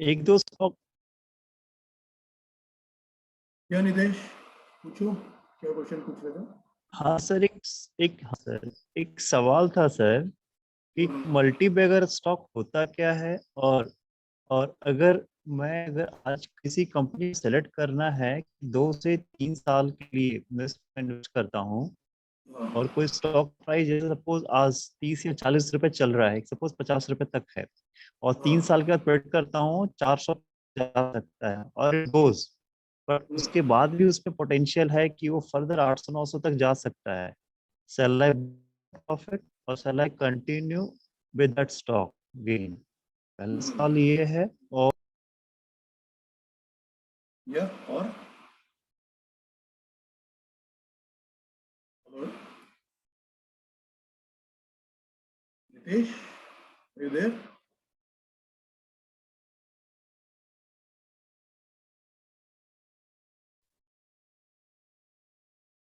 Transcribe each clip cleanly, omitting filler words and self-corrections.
एक दो स्टॉक। क्या नितेश, पूछो, क्या क्वेश्चन पूछ रहे थे? हाँ सर, हाँ सर, एक सवाल था सर कि मल्टी बैगर स्टॉक होता क्या है, और अगर आज किसी कंपनी सेलेक्ट करना है, 2 से 3 साल के लिए इन्वेस्ट करता हूँ, हाँ और कोई स्टॉक प्राइस जैसे सपोज आज 30 या 40 रुपए चल रहा है, सपोज 50 रुपए तक है, और हाँ। 3 साल के बाद प्रेडिक्ट करता हूँ 400 जा सकता है और इट गोज, पर उसके बाद भी उसमें पोटेंशियल है कि वो फर्दर 800-900 तक जा सकता है। shall I profit और shall I continue with that stock gain? पहला सवाल ये है। और या और hello Nitesh, are you there?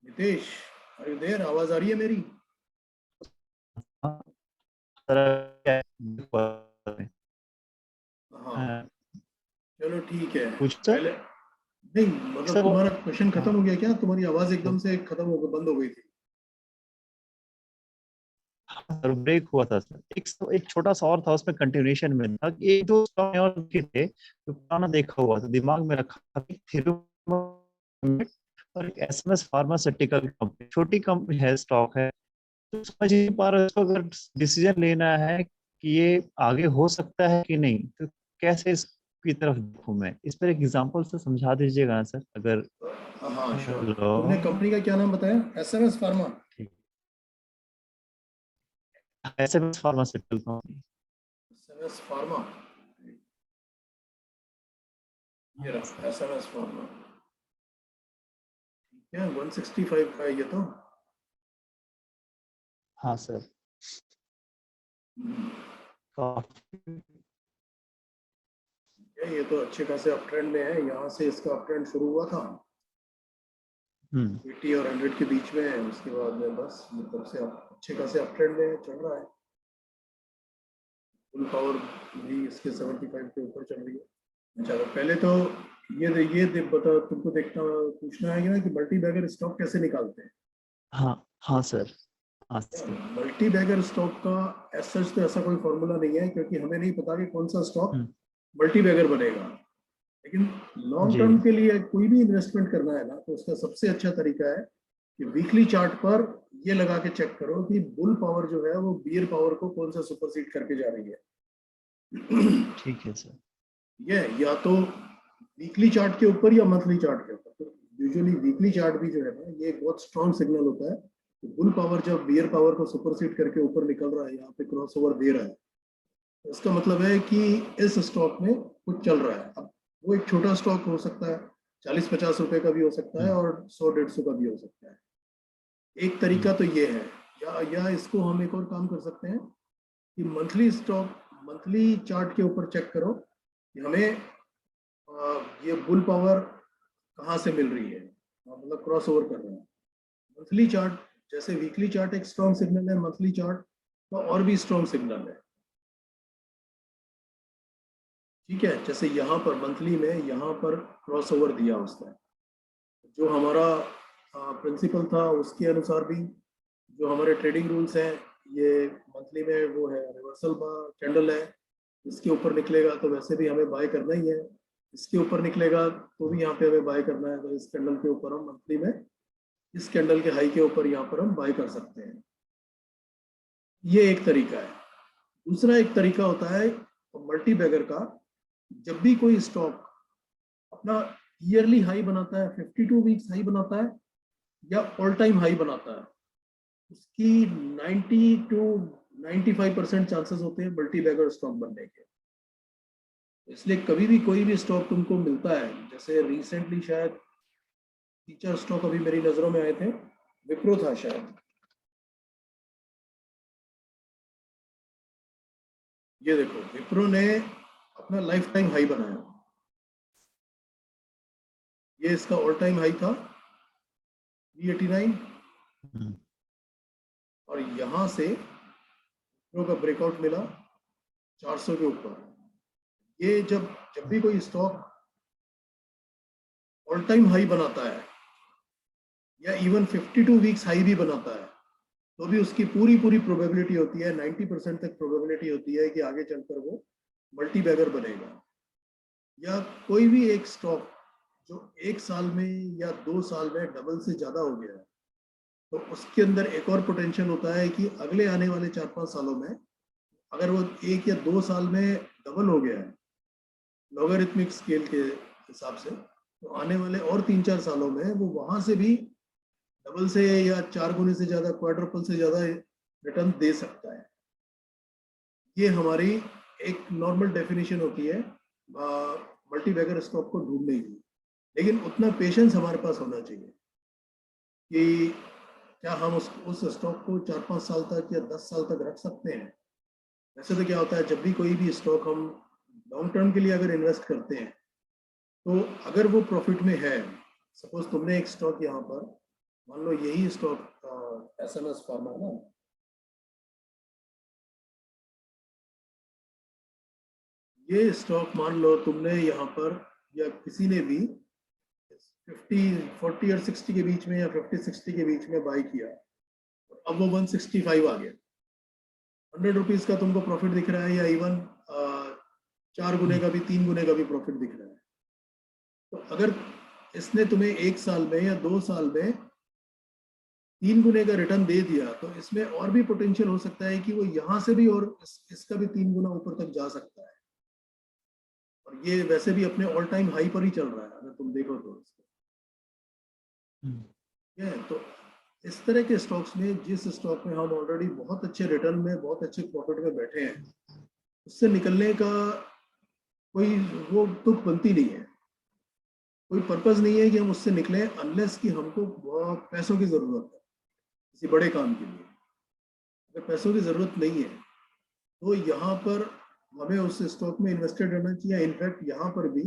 Nitesh, are you there? आवाज आ रही है मेरी? हाँ, चलो ठीक है। पूछ सर। पहले नहीं, मतलब सर वो तुम्हारा क्वेश्चन खत्म हाँ, हो गया क्या? तुम्हारी आवाज एकदम तो से खत्म हो गई, बंद हो गई थी। सर ब्रेक हुआ था सर, एक छोटा सा और था, उसमें कंटिन्यूएशन में था कि एक दो स्टॉक और देखे थे जो पुराना देखा हुआ था, दिमाग में रखा था कि थिरुमारुति और एक एसएमएस फार्मास्यूटिकल कंपनी, छोटी कंपनी है, स्टॉक है, तो समझ नहीं पा रहा उसको, अगर डिसीजन लेना है कि ये आगे हो सकता है कि नहीं, तो कैसे इसकी तरफ देखूं मैं, इस पर एक एग्जांपल से समझा दीजिएगा ना सर, अगर। हाँ श्योर। हेलो। तुमने कंपनी का क्या नाम बताया? SMS pharma? ठीक, SMS pharmaceutical company. SMS pharma, ये हाँ रहा सर। SMS pharma. क्या 165 का है ये तो? हाँ सर। काफी। ये तो अच्छे खासे अप ट्रेंड में है। यहाँ से इसका अप ट्रेंड शुरू हुआ था हम्म। 80 और 100 के बीच में, उसके बाद में बस मतलब से अच्छे खासे अप ट्रेंड में चल रहा है। फुल पावर भी इसके 75 के ऊपर चल रही है। अच्छा, तो पहले तो बता, तुमको देखना पूछना है ना कि मल्टी बैगर स्टॉक कैसे निकालते हैं। हाँ हाँ सर। हाँ सर। मल्टी बैगर स्टॉक का एज सच तो ऐसा कोई फॉर्मूला नहीं है, क्योंकि हमें नहीं पता कि कौन सा स्टॉक हम्म। मल्टी बैगर बनेगा। लेकिन लॉन्ग जी। टर्म के लिए कोई भी इन्वेस्टमेंट करना है ना, तो उसका सबसे अच्छा तरीका है कि वीकली चार्ट पर ये लगा के चेक करो कि बुल पावर जो है वो बियर पावर को कौन सा सुपरसीड करके जा रही है। ठीक है सर। ये या तो वीकली चार्ट के ऊपर या मंथली चार्ट के ऊपर। तो यूजुअली वीकली चार्ट भी जो है ना, ये एक बहुत स्ट्रॉन्ग सिग्नल होता है कि बुल पावर जब बियर पावर को सुपरसीड करके ऊपर निकल रहा है, यहाँ पे क्रॉस ओवर दे रहा है, तो इसका मतलब है कि इस स्टॉक में कुछ चल रहा है। अब वो एक छोटा स्टॉक हो सकता है, 40-50 रुपए का भी हो सकता है, हम्म। और 100-150 का भी हो सकता है। एक हम्म। तरीका तो ये है। या इसको हम एक और काम कर सकते हैं कि मंथली स्टॉक, मंथली चार्ट के ऊपर चेक करो कि हमें ये बुल पावर कहाँ से मिल रही है, मतलब क्रॉस ओवर कर रहे हैं। मंथली चार्ट, जैसे वीकली चार्ट एक स्ट्रॉन्ग सिग्नल है, मंथली चार्ट तो और भी स्ट्रॉन्ग सिग्नल है। ठीक है, जैसे यहाँ पर मंथली में यहाँ पर क्रॉस ओवर दिया उसने, जो हमारा प्रिंसिपल था उसके अनुसार भी, जो हमारे ट्रेडिंग रूल्स हैं, ये मंथली में वो है रिवर्सल कैंडल है, इसके ऊपर निकलेगा तो वैसे भी हमें बाय करना ही है, इसके ऊपर निकलेगा तो भी यहाँ पे हमें बाय करना है, तो इस कैंडल के ऊपर हम मंथली में इस कैंडल के हाई के ऊपर यहाँ पर हम बाय कर सकते हैं। ये एक तरीका है। दूसरा एक तरीका होता है मल्टी बैगर का। जब भी कोई स्टॉक अपना ईयरली हाई बनाता है, 52 वीक्स हाई बनाता है, या ऑल टाइम हाई बनाता है, उसकी 90 टू 95% चांसेस होते हैं मल्टी बैगर स्टॉक बनने के। इसलिए कभी भी कोई भी स्टॉक तुमको मिलता है, जैसे रिसेंटली शायद फीचर स्टॉक अभी मेरी नजरों में आए थे, विप्रो था शायद, ये देखो विप्रो ने अपना लाइफ टाइम हाई बनाया, ये इसका ऑल टाइम हाई था 389, हम्म। और यहां से विप्रो का ब्रेकआउट मिला 400 के ऊपर, ये जब जब भी कोई स्टॉक ऑल टाइम हाई बनाता है या इवन 52 वीक्स हाई भी बनाता है, तो भी उसकी पूरी पूरी प्रोबेबिलिटी होती है, 90% तक प्रोबेबिलिटी होती है कि आगे चलकर वो मल्टी बैगर बनेगा। या कोई भी एक स्टॉक जो 1 साल में या 2 साल में डबल से ज्यादा हो गया है, तो उसके अंदर एक और पोटेंशियल होता है कि अगले आने वाले 4-5 सालों में अगर वो 1 या 2 साल में डबल हो गया है लॉगरिथमिक स्केल के हिसाब से, तो आने वाले और 3-4 सालों में वो वहां से भी डबल से या 4 गुने से ज्यादा, क्वाड्रुपल से ज्यादा रिटर्न दे सकता है। ये हमारी एक नॉर्मल डेफिनेशन होती है मल्टी बैगर स्टॉक को ढूंढने की। लेकिन उतना पेशेंस हमारे पास होना चाहिए कि क्या हम उस स्टॉक को 4-5 साल तक या 10 साल तक रख सकते हैं। वैसे तो क्या होता है, जब भी कोई भी स्टॉक हम लॉन्ग टर्म के लिए अगर इन्वेस्ट करते हैं, तो अगर वो प्रॉफिट में है, सपोज तुमने एक स्टॉक यहाँ पर, मान लो यही स्टॉक एसएमएस फार्मा ना, ये स्टॉक मान लो तुमने यहाँ पर या किसी ने भी 40 और 60 के बीच में या 50-60 के बीच में बाई किया, अब वो 165 आ गया, 100 रुपीज का तुमको प्रॉफिट दिख रहा है, या इवन 4 गुने का भी, 3 गुने का भी प्रॉफिट दिख रहा है। तो अगर इसने तुम्हें 1 साल में या 2 साल में 3 गुने का रिटर्न दे दिया, तो इसमें और भी पोटेंशियल हो सकता है कि वो यहाँ से भी और इसका भी 3 गुना ऊपर तक जा सकता है। और ये वैसे भी अपने ऑल टाइम हाई पर ही चल रहा है अगर तुम देखो तो इसको। तो इस तरह के स्टॉक्स में, जिस स्टॉक में हम ऑलरेडी बहुत अच्छे रिटर्न में, बहुत अच्छे प्रॉफिट में बैठे हैं, उससे निकलने का कोई वो तुक बनती नहीं है, कोई पर्पस नहीं है कि हम उससे निकले, अनलेस कि हमको पैसों की जरूरत है किसी बड़े काम के लिए। अगर पैसों की जरूरत नहीं है तो यहाँ पर हमें उस स्टॉक में इन्वेस्टेड रहना चाहिए। इनफैक्ट यहाँ पर भी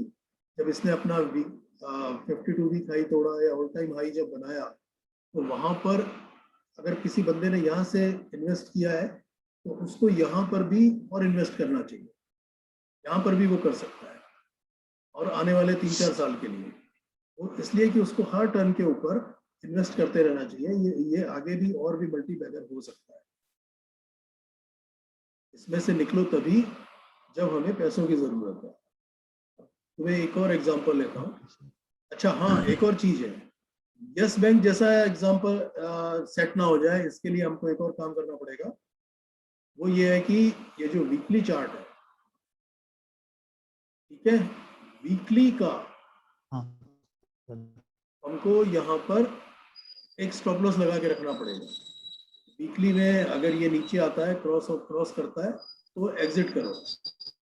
जब इसने अपना 52 वीक हाई तोड़ा या ऑल टाइम हाई जब बनाया, तो वहां पर अगर किसी बंदे ने यहाँ से इन्वेस्ट किया है, तो उसको यहाँ पर भी और इन्वेस्ट करना चाहिए, यहाँ पर भी वो कर सकता है और आने वाले 3-4 साल के लिए। वो इसलिए कि उसको हर टर्न के ऊपर इन्वेस्ट करते रहना चाहिए। ये आगे भी और भी मल्टी बैगर हो सकता है। इसमें से निकलो तभी जब हमें पैसों की जरूरत है। तुम्हें एक और एग्जांपल लेता हूँ। अच्छा हाँ, एक और चीज है, यस बैंक जैसा एग्जांपल सेट ना हो जाए, इसके लिए हमको एक और काम करना पड़ेगा। वो ये है कि ये जो वीकली चार्ट है, ठीक है, वीकली का हमको यहाँ पर एक स्टॉप लॉस लगा के रखना पड़ेगा। वीकली में अगर ये नीचे आता है, क्रॉस करता है, तो एग्जिट करो।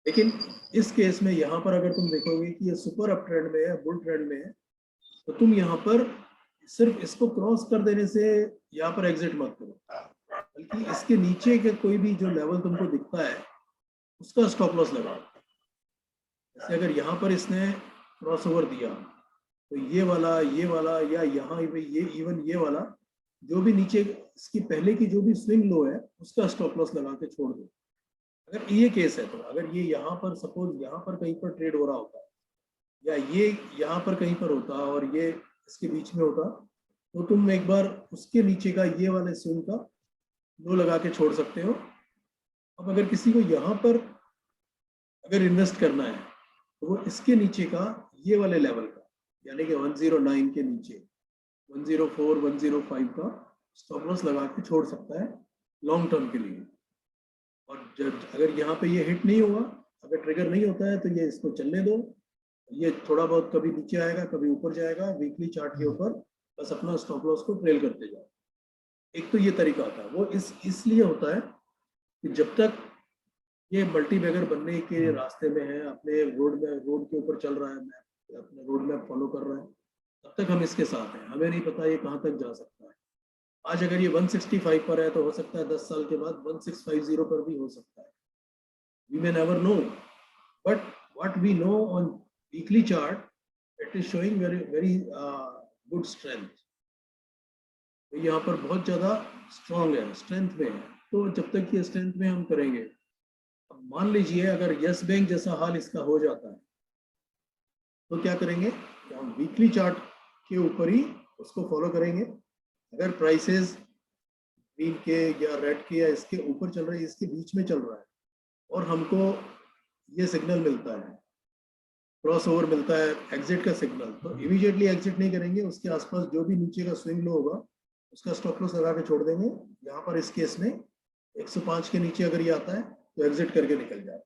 लेकिन इस केस में यहाँ पर अगर तुम देखोगे कि ये सुपर अप ट्रेंड में है, बुल ट्रेंड में है, तो तुम यहाँ पर सिर्फ इसको क्रॉस कर देने से यहाँ पर एग्जिट मत करो, बल्कि इसके नीचे के कोई भी जो लेवल तुमको दिखता है उसका स्टॉप लॉस लगाओ। जैसे अगर यहाँ पर इसने क्रॉस ओवर दिया, तो ये वाला या यहाँ ये इवन ये वाला जो भी नीचे इसकी पहले की जो भी स्विंग लो है, उसका स्टॉप लॉस लगा के छोड़ दो। अगर ये केस है, तो अगर ये यहाँ पर सपोज यहाँ पर कहीं पर ट्रेड हो रहा होता, या ये यहाँ पर कहीं पर होता और ये इसके बीच में होता, तो तुम एक बार उसके नीचे का ये वाले स्विंग का लो लगा के छोड़ सकते हो। अब अगर किसी को यहाँ पर अगर इन्वेस्ट करना है, तो वो इसके नीचे का ये वाले लेवल का, यानी कि 109 के नीचे 104, 105 का स्टॉप लॉस लगा के छोड़ सकता है लॉन्ग टर्म के लिए। और जब अगर यहाँ पे ये हिट नहीं हुआ, अगर ट्रिगर नहीं होता है, तो ये इसको चलने दो। ये थोड़ा बहुत कभी नीचे आएगा, कभी ऊपर जाएगा वीकली चार्ट के ऊपर, बस अपना स्टॉप लॉस को ट्रेल करते जाओ। एक तो ये तरीका होता है, वो इसलिए होता है कि जब तक ये मल्टी बैगर बनने के रास्ते में है, अपने रोड के ऊपर चल रहा है, मैप अपने रोड मैप फॉलो कर रहा है, तब तक हम इसके साथ हैं। हमें नहीं पता ये कहाँ तक जा सकता है। आज अगर ये 165 पर है, तो हो सकता है 10 साल के बाद 1650 पर भी हो सकता है। We may never know, but what we know on weekly chart, it is showing very good strength. तो यहाँ पर बहुत ज्यादा स्ट्रॉन्ग है, स्ट्रेंथ में है। तो जब तक ये स्ट्रेंथ में हम करेंगे, अब मान लीजिए अगर यस बैंक जैसा हाल इसका हो जाता है तो क्या करेंगे, हम वीकली चार्ट के ऊपर ही उसको फॉलो करेंगे। अगर प्राइसेस ग्रीन के या रेड के या इसके ऊपर चल रहा है, इसके बीच में चल रहा है और हमको ये सिग्नल मिलता है, क्रॉस ओवर मिलता है, एग्जिट का सिग्नल, तो इमीडिएटली एग्जिट नहीं करेंगे। उसके आसपास जो भी नीचे का स्विंग लो होगा उसका स्टॉप लॉस लगा के छोड़ देंगे। यहाँ पर इस केस में 105 के नीचे अगर ये आता है तो एग्जिट करके निकल जाए,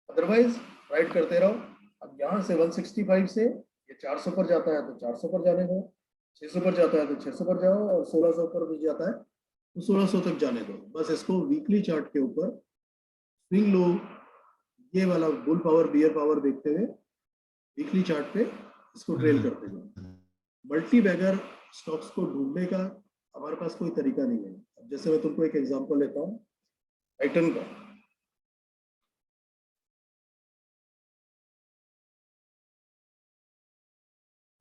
अदरवाइज राइट करते रहो। अब यहाँ से 165 से ये 400 पर जाता है तो 400 पर जाने दो, 600 पर जाता है तो 600 पर जाओ, और 1600 पर भी जाता है तो 1600 तक जाने दो। बस इसको वीकली चार्ट के ऊपर स्विंग लो, ये वाला बुल पावर बियर पावर देखते हुए वीकली चार्ट पे इसको ट्रेल करते जाओ। मल्टी बैगर स्टॉक्स को ढूंढने का हमारे पास कोई तरीका नहीं है। अब जैसे मैं तुमको एक एग्जांपल लेता हूँ टाइटन का।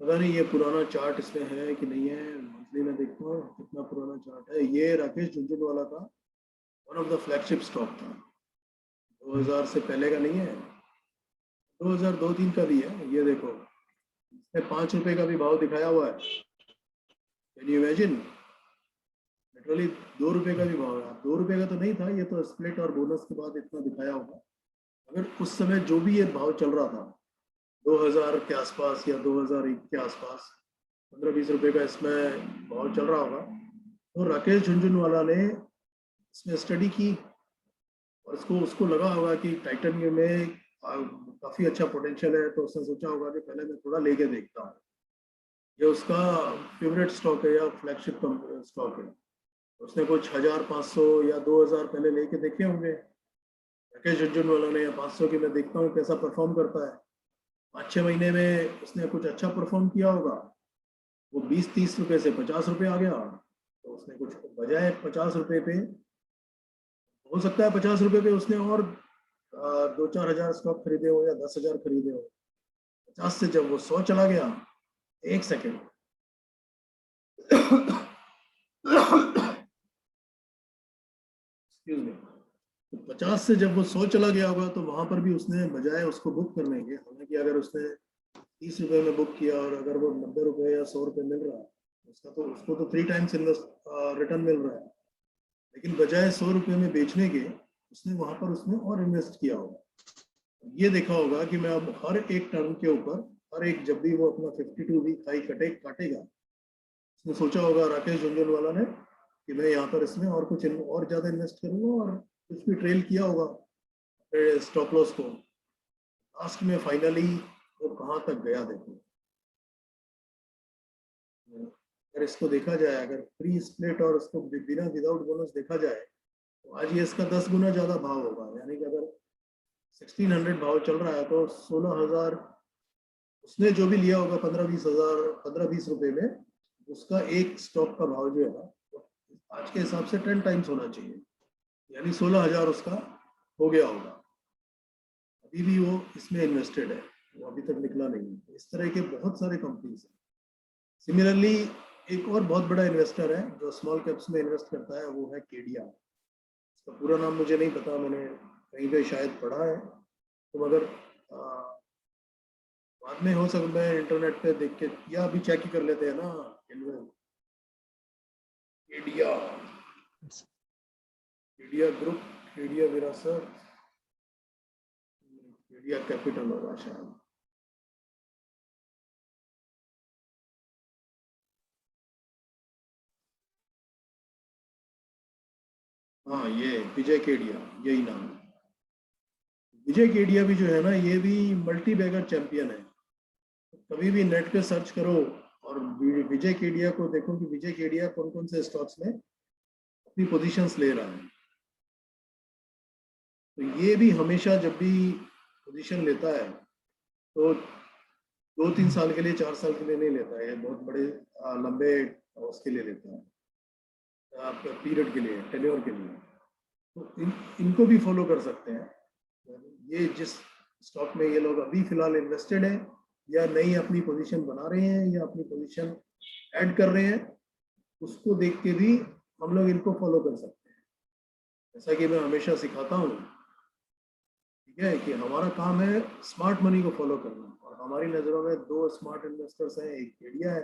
पता नहीं ये पुराना चार्ट इसमें है कि नहीं है, मंथली में देखता हूँ कितना पुराना चार्ट है। ये राकेश झुंझुनवाला का one of the flagship stock था, 2000 से पहले का नहीं है, 2002-3 का भी है। ये देखो इसमें 5 रुपए का भी भाव दिखाया हुआ है, कैन यू इमेजिन। लिटरली 2 रुपए का भी भाव है, 2 रुपए का तो नहीं था, ये तो स्प्लिट और बोनस के बाद इतना दिखाया होगा। अगर उस समय जो भी ये भाव चल रहा था 2000 के आसपास या 2001 के आसपास 15-20 रुपए का इसमें भाव चल रहा होगा, तो राकेश झुंझुनवाला ने इसमें स्टडी की और उसको लगा होगा कि टाइटन में काफी अच्छा पोटेंशियल है, तो उसने सोचा होगा कि पहले मैं थोड़ा लेके देखता हूँ। ये उसका फेवरेट स्टॉक है या फ्लैगशिप स्टॉक है, उसने कुछ 1500 या 2000 पहले लेके देखे होंगे राकेश झुंझुनवाला ने, या 500 की मैं देखता हूँ कैसा परफॉर्म करता है। 5-6 महीने में उसने कुछ अच्छा परफॉर्म किया होगा, वो 20-30 रुपए से 50 रुपए आ गया, तो उसने कुछ बजाय 50 रुपए पे, हो सकता है 50 रुपए पे उसने और 2-4 हजार स्टॉक खरीदे हो या 10,000 खरीदे हो। 50 से जब वो 100 चला गया, एक सेकेंड एक्सक्यूज मी, तो 50 से जब वो 100 चला गया होगा तो वहां पर भी उसने बजाय उसको बुक करने के, हालांकि अगर उसने 30 रुपए में बुक किया और अगर वो 90 रुपए या 100 रुपए मिल रहा है उसको तो 3 टाइम्स रिटर्न मिल रहा है, लेकिन बजाय 100 रुपए में बेचने के उसने वहां पर उसने और इन्वेस्ट किया होगा। ये देखा होगा कि मैं अब हर एक टर्न के ऊपर, हर एक जब भी वो अपना 52 वीक हाई काटेगा, उसने सोचा होगा राकेश झुंझुनवाला ने कि मैं यहाँ पर इसमें और कुछ और ज्यादा इन्वेस्ट करूंगा, और कुछ भी ट्रेल किया होगा स्टॉप लॉस को। लास्ट में फाइनली वो कहाँ तक गया देखो। अगर इसको देखा जाए, अगर प्री स्प्लिट और उसको बिना विदाउट बोनस देखा जाए तो आज ये इसका 10 गुना ज्यादा भाव होगा। यानी कि अगर 1600 भाव चल रहा है तो 16,000 उसने जो भी लिया होगा 15-20 रुपए में, उसका एक स्टॉक का भाव जो है आज के हिसाब से 10 टाइम्स होना चाहिए, यानी 16,000 उसका हो गया होगा। अभी भी वो इसमें इन्वेस्टेड है, वो अभी तक निकला नहीं है। इस तरह के बहुत सारे कंपनीज हैं। सिमिलरली एक और बहुत बड़ा इन्वेस्टर है जो स्मॉल कैप्स में इन्वेस्ट करता है, वो है केडिया। इसका पूरा नाम मुझे नहीं पता, मैंने कहीं पे शायद पढ़ा है, तो मगर बाद में हो सकता मैं इंटरनेट पे देख के या अभी चेक ही कर लेते हैं ना। केडिया, केडिया ग्रुप, केडिया विरासत, केडिया कैपिटल होगा शायद। हाँ ये विजय केडिया, यही नाम है। विजय केडिया भी जो है ना, ये भी मल्टी बैगर चैंपियन है। कभी भी नेट पे सर्च करो और विजय केडिया को देखो कि विजय केडिया कौन कौन से स्टॉक्स में अपनी पोजीशंस ले रहा है। तो ये भी हमेशा जब भी पोजीशन लेता है तो 2-3 साल के लिए, 4 साल के लिए नहीं लेता है, बहुत बड़े लंबे उसके लिए लेता है, पीरियड के लिए, टेन्योर के लिए। तो इनको भी फॉलो कर सकते हैं। ये जिस स्टॉक में ये लोग अभी फिलहाल इन्वेस्टेड है या नई अपनी पोजीशन बना रहे हैं या अपनी पोजीशन ऐड कर रहे हैं, उसको देख के भी हम लोग इनको फॉलो कर सकते हैं। जैसा कि मैं हमेशा सिखाता हूँ ठीक है कि हमारा काम है स्मार्ट मनी को फॉलो करना, और हमारी नज़रों में दो स्मार्ट इन्वेस्टर्स हैं, एक केडिया है,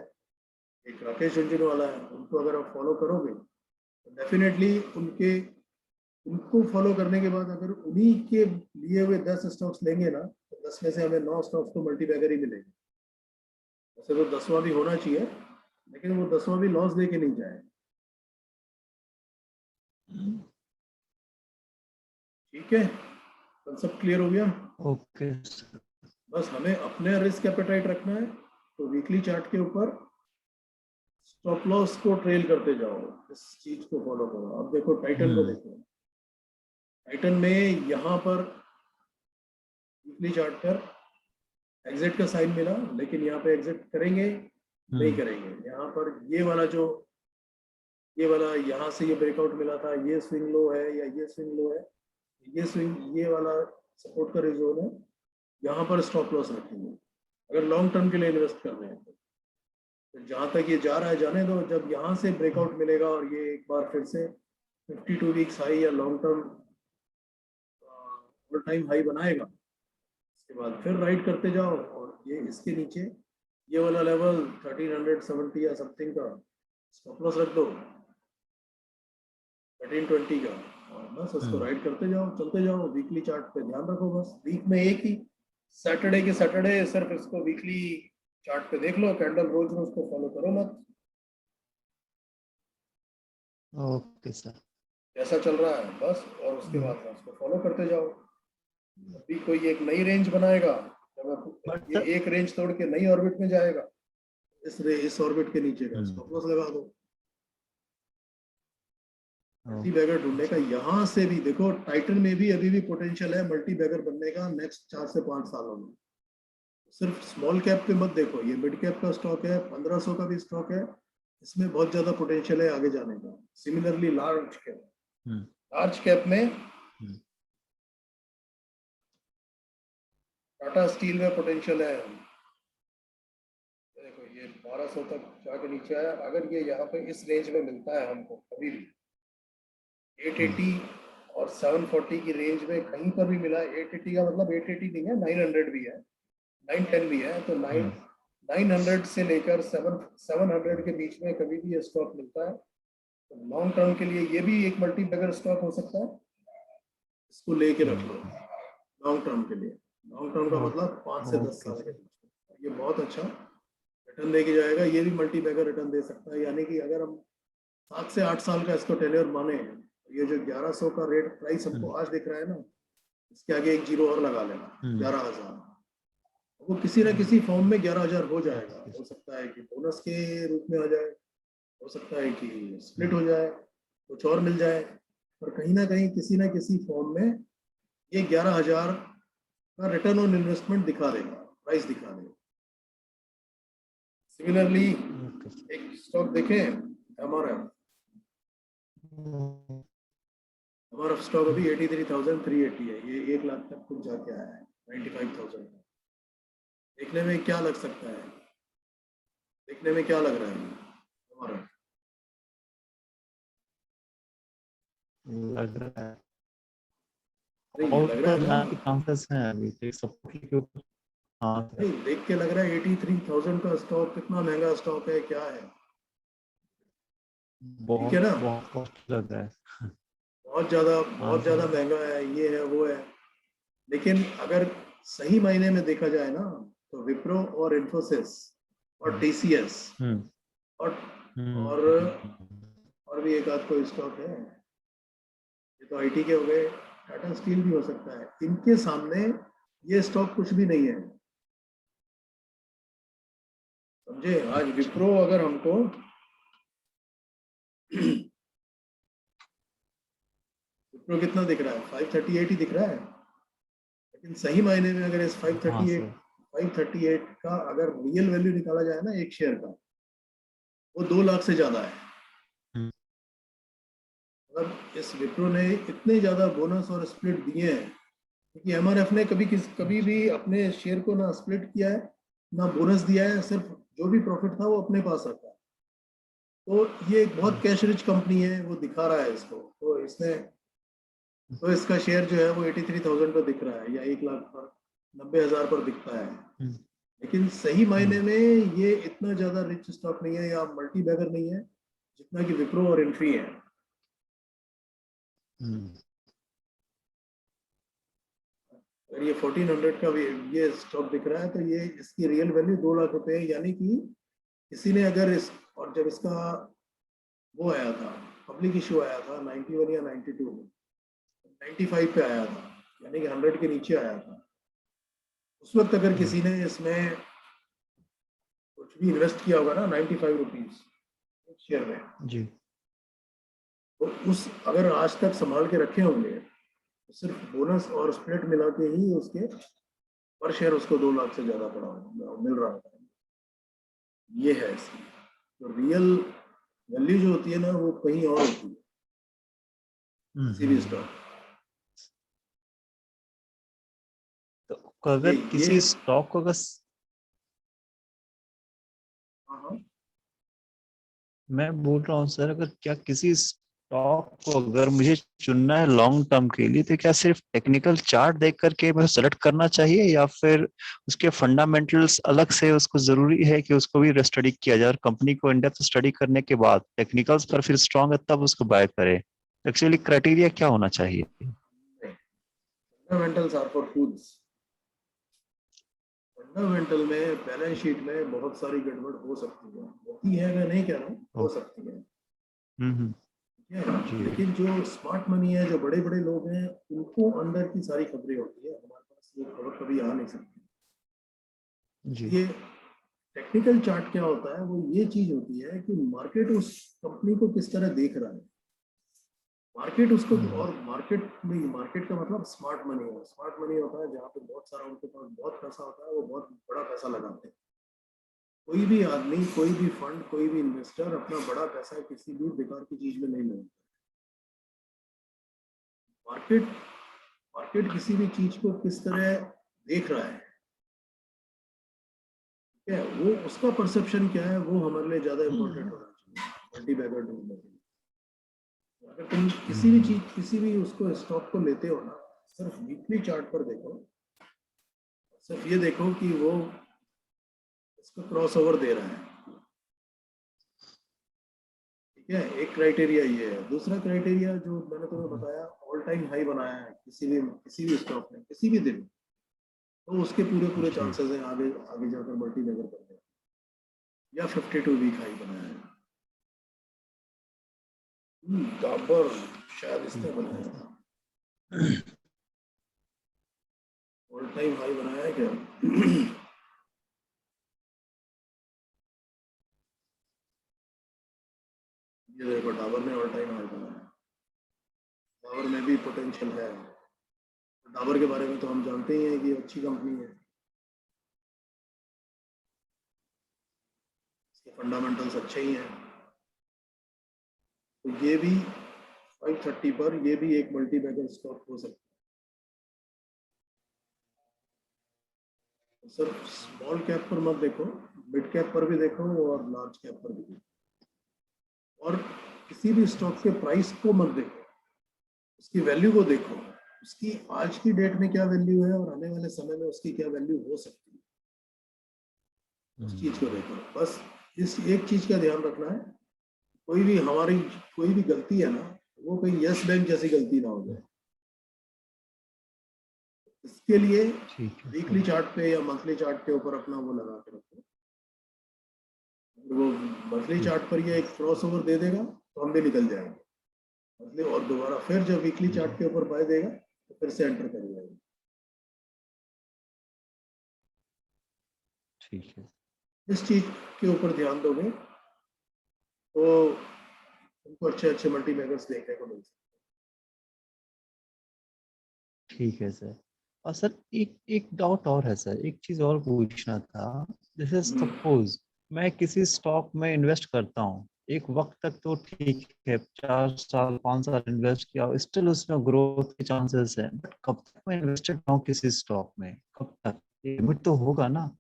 एक राकेश झुंझुनवाला है। उनको अगर आप फॉलो करोगे तो डेफिनेटली उनको फॉलो करने के बाद अगर उन्हीं के लिए हुए 10 स्टॉक्स लेंगे ना, तो 10 में से हमें 9 स्टॉक्स तो मल्टी बैगर ही मिलेंगे। वैसे तो 10वां भी होना चाहिए, लेकिन वो 10वां भी लॉस लेके नहीं जाए। ठीक है, कंसेप्ट क्लियर हो गया? ओके। बस हमें अपने रिस्क एपेटाइट रखना है, तो वीकली चार्ट के ऊपर स्टॉप लॉस को ट्रेल करते जाओ, इस चीज को फॉलो करो। अब देखो टाइटन को देखो, टाइटन में यहाँ पर वीकली चार्ट पर एग्जिट का साइन मिला, लेकिन यहाँ पे एग्जिट करेंगे नहीं करेंगे। यहाँ पर ये वाला यहाँ से ये ब्रेकआउट मिला था, ये स्विंग लो है या ये स्विंग लो है, ये वाला सपोर्ट का जोन है, यहाँ पर स्टॉप लॉस रखेंगे अगर लॉन्ग टर्म के लिए इन्वेस्ट कर रहे हैं। तो जहाँ तक ये जा रहा है जाने दो, जब यहाँ से ब्रेकआउट मिलेगा और ये एक बार फिर से 52 वीक्स हाई या long term all time high बनाएगा, उसके बाद फिर राइड करते जाओ। और ये इसके नीचे ये वाला लेवल 1370 या समथिंग का स्टॉप लॉस रख दो, 1320 का, और बस उसको राइड करते जाओ, चलते जाओ। वीकली चार्ट पे ध्यान रखो, बस वीक में एक ही सैटरडे के सैटरडे सिर्फ इसको वीकली चार्ट पे देख लो, कैंडल रोज में उसको फॉलो करो मत। Okay sir. कैसा चल रहा है बस, और उसके बाद उसको फॉलो करते जाओ। अभी कोई एक नई रेंज बनाएगा, जब ये एक रेंज तोड़ के नई ऑर्बिट में जाएगा, इस ऑर्बिट के नीचे का स्टॉप लॉस लगा दो। मल्टी बैगर ढूंढने का यहाँ से भी देखो, टाइटन में भी अभी भी पोटेंशियल है मल्टी बैगर बनने का नेक्स्ट 4 से 5 सालों में। सिर्फ स्मॉल कैप पे मत देखो, ये मिड कैप का स्टॉक है, 1500 का भी स्टॉक है, इसमें बहुत ज्यादा पोटेंशियल है आगे जाने का। सिमिलरली लार्ज कैप में टाटा स्टील में पोटेंशियल है। देखो ये 1200 तक जाके नीचे आया, अगर ये यहाँ पे इस रेंज में मिलता है हमको कभी भी 880 और 740 की रेंज में कहीं पर भी मिला, 880 का मतलब 880 नहीं है, 900 भी है, 910 भी है, तो 900 से लेकर 700 के बीच में कभी भी ये स्टॉक मिलता है, तो लॉन्ग टर्म के लिए ये भी एक मल्टी बैगर स्टॉक हो सकता है। इसको लेके रख लो लॉन्ग टर्म के लिए। लॉन्ग टर्म का मतलब 5 से 10 साल के बीच, ये बहुत अच्छा रिटर्न दे के जाएगा। ये भी मल्टी बैगर रिटर्न दे सकता है, यानी कि अगर हम 7 से 8 साल का इसको टेन्योर माने, ये जो 1100 का रेट प्राइस हमको आज दिख रहा है ना, इसके आगे एक जीरो और लगा लेना, 11,000, वो किसी ना किसी फॉर्म में 11,000 हो जाएगा। हो सकता है कि बोनस के रूप में आ जाए, हो सकता है कि स्प्लिट हो जाए, कुछ और मिल जाए, पर कहीं ना कहीं किसी ना किसी फॉर्म में ये 11,000 का रिटर्न ऑन इन्वेस्टमेंट दिखा देगा, प्राइस दिखा देगा। सिमिलरली एक स्टॉक देखें, हमारा स्टॉक अभी 83,380 है, ये 1 लाख तक कुछ जाके आया है, 95,000। देखने में क्या लग सकता है, देखने में क्या लग रहा है हमारा? लग रहा है नहीं लग रहा है ना, चांसेस हैं अभी देख सपोर्ट के ऊपर। हाँ नहीं देख के लग रहा है 83,000 का स्टॉक कितना महंगा स्टॉक है, क्या है? बहुत ठीक है ना, बहुत कॉस्ट लग रहा है, बहुत ज्यादा महंगा है, ये है वो है। लेकिन अगर सही मायने में देखा जाए ना, तो विप्रो और इन्फोसिस और टीसीएस और भी एक आध कोई स्टॉक है, ये तो आईटी के हो गए, टाटा स्टील भी हो सकता है, इनके सामने ये स्टॉक कुछ भी नहीं है, समझे? आज विप्रो अगर हमको विप्रो कितना दिख रहा है, 538 ही दिख रहा है, लेकिन सही मायने में अगर इस 538 का अगर रियल वैल्यू निकाला जाए ना एक शेयर का, वो 2 लाख से ज्यादा है। मतलब इस विप्रो ने इतने ज्यादा बोनस और स्प्लिट दिए हैं, क्योंकि एमआरएफ ने कभी भी अपने शेयर को ना स्प्लिट किया है ना बोनस दिया है, सिर्फ जो भी प्रॉफिट था वो अपने पास रखा है। तो ये एक बहुत कैश रिच कंपनी है, वो दिखा रहा है इसको। तो इसने तो इसका शेयर जो है वो 83,000 पर दिख रहा है या 1 लाख पर, 90,000 पर दिखता है। लेकिन सही मायने में ये इतना ज्यादा रिच स्टॉक नहीं है या मल्टी बैगर नहीं है जितना कि विप्रो और इन्फी है। अगर ये 1400 का ये स्टॉक दिख रहा है तो ये इसकी रियल वैल्यू 2 लाख रुपए है, यानी कि किसी ने अगर इस, और जब इसका वो आया था, पब्लिक इशू आया था 91 या 92 में, 95 पे आया था, यानी कि 100 के नीचे आया था। उस वक्त अगर किसी ने इसमें कुछ भी इन्वेस्ट किया होगा ना 95 रुपीज शेयर में जी, तो उस अगर आज तक संभाल के रखे होंगे तो सिर्फ बोनस और स्प्लिट मिला के ही उसके पर शेयर उसको 2 लाख से ज्यादा पड़ा मिल रहा था। ये है इसकी तो रियल वैल्यू जो होती है ना वो कहीं और होती है किसी भी स्टॉक। तो अगर किसी स्टॉक को अगर हाँ मैं बोल रहा हूँ सर, अगर क्या किसी स्टॉक को अगर मुझे चुनना है लॉन्ग टर्म के लिए, तो क्या सिर्फ टेक्निकल चार्ट देख करके मुझे सेलेक्ट करना चाहिए, या फिर उसके फंडामेंटल्स अलग से उसको जरूरी है कि उसको भी स्टडी किया जाए, और कंपनी को इन डेप्थ स्टडी करने के बाद टेक्निकल्स पर फिर स्ट्रांग है तब उसको बाय करे? एक्चुअली क्राइटेरिया क्या होना चाहिए? Fundamentals are for foods. Fundamental में बैलेंस शीट में बहुत सारी गड़बड़ हो सकती है, होती है, मैं नहीं कह रहा हूँ, हो सकती है, जी लेकिन जो स्मार्ट मनी है, जो बड़े बड़े लोग हैं, उनको अंदर की सारी खबरें होती है, हमारे पास वो खबर कभी आ नहीं सकती। जी। ये टेक्निकल चार्ट क्या होता है, वो ये चीज होती है कि मार्केट उस कंपनी को किस तरह देख रहा है, मार्केट उसको, और मार्केट का मतलब स्मार्ट मनी है। स्मार्ट मनी होता है जहाँ पे बहुत सारा उनके पास बहुत पैसा होता है, वो बहुत बड़ा पैसा लगाते हैं। कोई भी आदमी, कोई भी फंड, कोई भी इन्वेस्टर अपना बड़ा पैसा किसी भी बेकार की चीज में नहीं लगाता। मार्केट मार्केट किसी भी चीज को किस तरह देख रहा है, क्या वो उसका परसेप्शन क्या है, वो हमारे लिए ज्यादा इंपॉर्टेंट होना चाहिए मल्टी बैगर ढूंढने के लिए। अगर तुम किसी भी चीज, किसी भी उसको स्टॉक को लेते हो ना, सिर्फ वीकली चार्ट पर देखो, सिर्फ ये देखो कि वो इसको क्रॉस ओवर दे रहा है, ठीक है। एक क्राइटेरिया ये है। दूसरा क्राइटेरिया जो मैंने तुम्हें बताया, ऑल टाइम हाई बनाया है किसी भी स्टॉक ने किसी भी दिन, तो उसके पूरे चांसेस हैं आगे आगे जाकर मल्टी बैगर करने, या 52 वीक हाई बनाया है। डाबर शायद इसने बनाया था, ऑल टाइम हाई बनाया है क्या? ये देखो डाबर ने ऑल टाइम हाई बनाया। डाबर में भी पोटेंशियल है। डाबर के बारे में तो हम जानते ही हैं कि अच्छी कंपनी है, इसके फंडामेंटल्स अच्छे ही हैं। तो ये भी 530 पर ये भी एक मल्टी बैगर स्टॉक हो सकता है। सिर्फ स्मॉल कैप पर मत देखो, मिड कैप पर भी देखो और लार्ज कैप पर भी देखो। और किसी भी स्टॉक के प्राइस को मत देखो, उसकी वैल्यू को देखो, उसकी आज की डेट में क्या वैल्यू है और आने वाले समय में उसकी क्या वैल्यू हो सकती है, उस चीज को देखो। बस इस एक चीज का ध्यान रखना है, हमारी कोई भी गलती है ना, वो कोई यस बैंक जैसी गलती ना हो जाए। इसके लिए वीकली चार्ट पे या मंथली चार्ट के ऊपर अपना वो लगा के रखो। वो मंथली चार्ट पर ये एक क्रॉस ओवर दे देगा तो हम भी निकल जाएंगे मंथली, और दोबारा फिर जब वीकली चार्ट के ऊपर बाय देगा तो फिर से एंटर कर जाएगा। ठीक है। इस चीज के ऊपर ध्यान दोगे तो तुमको अच्छे अच्छे मल्टी बैगर्स देखने को मिल सकते ठीक है सर। और सर एक एक डाउट और है सर, एक चीज और पूछना था। जैसे हैं। सपोज मैं किसी स्टॉक में इन्वेस्ट करता हूँ, एक वक्त तक तो ठीक है, 4 साल 5 साल इन्वेस्ट किया, स्टिल उसमें ग्रोथ के चांसेस है, बट कब तक मैं इन्वेस्टेड हूँ किसी स्टॉक में, कब तक? लिमिट तो होगा ना?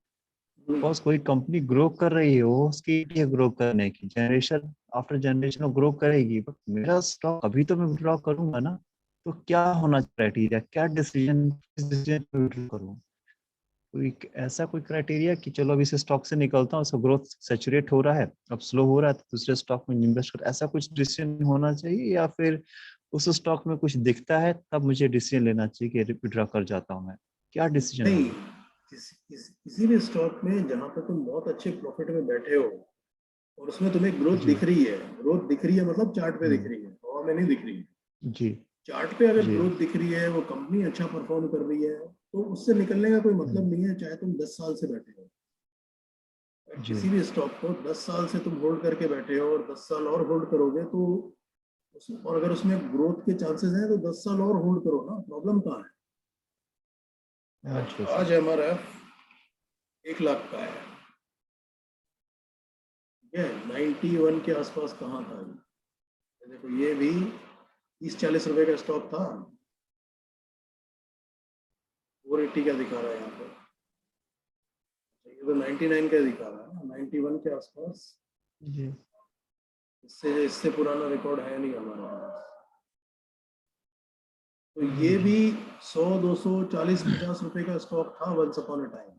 बिकॉज कोई कंपनी ग्रो कर रही हो, उसकी है ग्रो करने की, जनरेशन आफ्टर जनरेशन ग्रो करेगी, बट मेरा स्टॉक अभी तो मैं विड्रॉ करूंगा ना। तो क्या होना क्राइटेरिया, क्या डिसीजन, किस डिसीजन करूँ? कोई ऐसा कोई क्राइटेरिया कि चलो अब इस स्टॉक से निकलता हूँ, उसका ग्रोथ सैचुरेट हो रहा है, अब स्लो हो रहा है, तो दूसरे स्टॉक में इन्वेस्ट कर, ऐसा कुछ डिसीजन होना चाहिए, या फिर उस स्टॉक में कुछ दिखता है तब मुझे डिसीजन लेना चाहिए कि विड्रॉ कर जाता हूँ मैं? क्या डिसीजन नहीं, होगा? किसी भी स्टॉक में जहां पर तुम बहुत अच्छे प्रॉफिट में बैठे हो और उसमें तुम्हें ग्रोथ जी। दिख रही है, ग्रोथ दिख रही है मतलब चार्ट पे दिख हम्म। रही है, हवा में नहीं दिख रही है। जी। चार्ट पे अगर जी। ग्रोथ दिख रही है, वो कंपनी अच्छा परफॉर्म कर रही है, तो उससे निकलने का कोई हम्म। मतलब नहीं है, चाहे तुम 10 साल से बैठे हो। जी। किसी भी स्टॉक को 10 साल से तुम होल्ड करके बैठे हो और 10 साल और होल्ड करोगे तो और अगर उसमें ग्रोथ के चांसेस हैं तो 10 साल और होल्ड करो ना, प्रॉब्लम कहाँ है? ओके आज सर। एमआरएफ 1 लाख का है, ठीक है, 91 के आसपास कहाँ था ये देखो, ये भी 30-40 रुपए का स्टॉक था, 480 का दिखा रहा है यहाँ पर, ये तो 99 का दिखा रहा है ना, 91 के आसपास। जी। इससे इससे पुराना रिकॉर्ड है नहीं हमारे पास। तो ये जी। भी 100, 200, 40, 50 रुपए का स्टॉक था वंस अपॉन अ टाइम।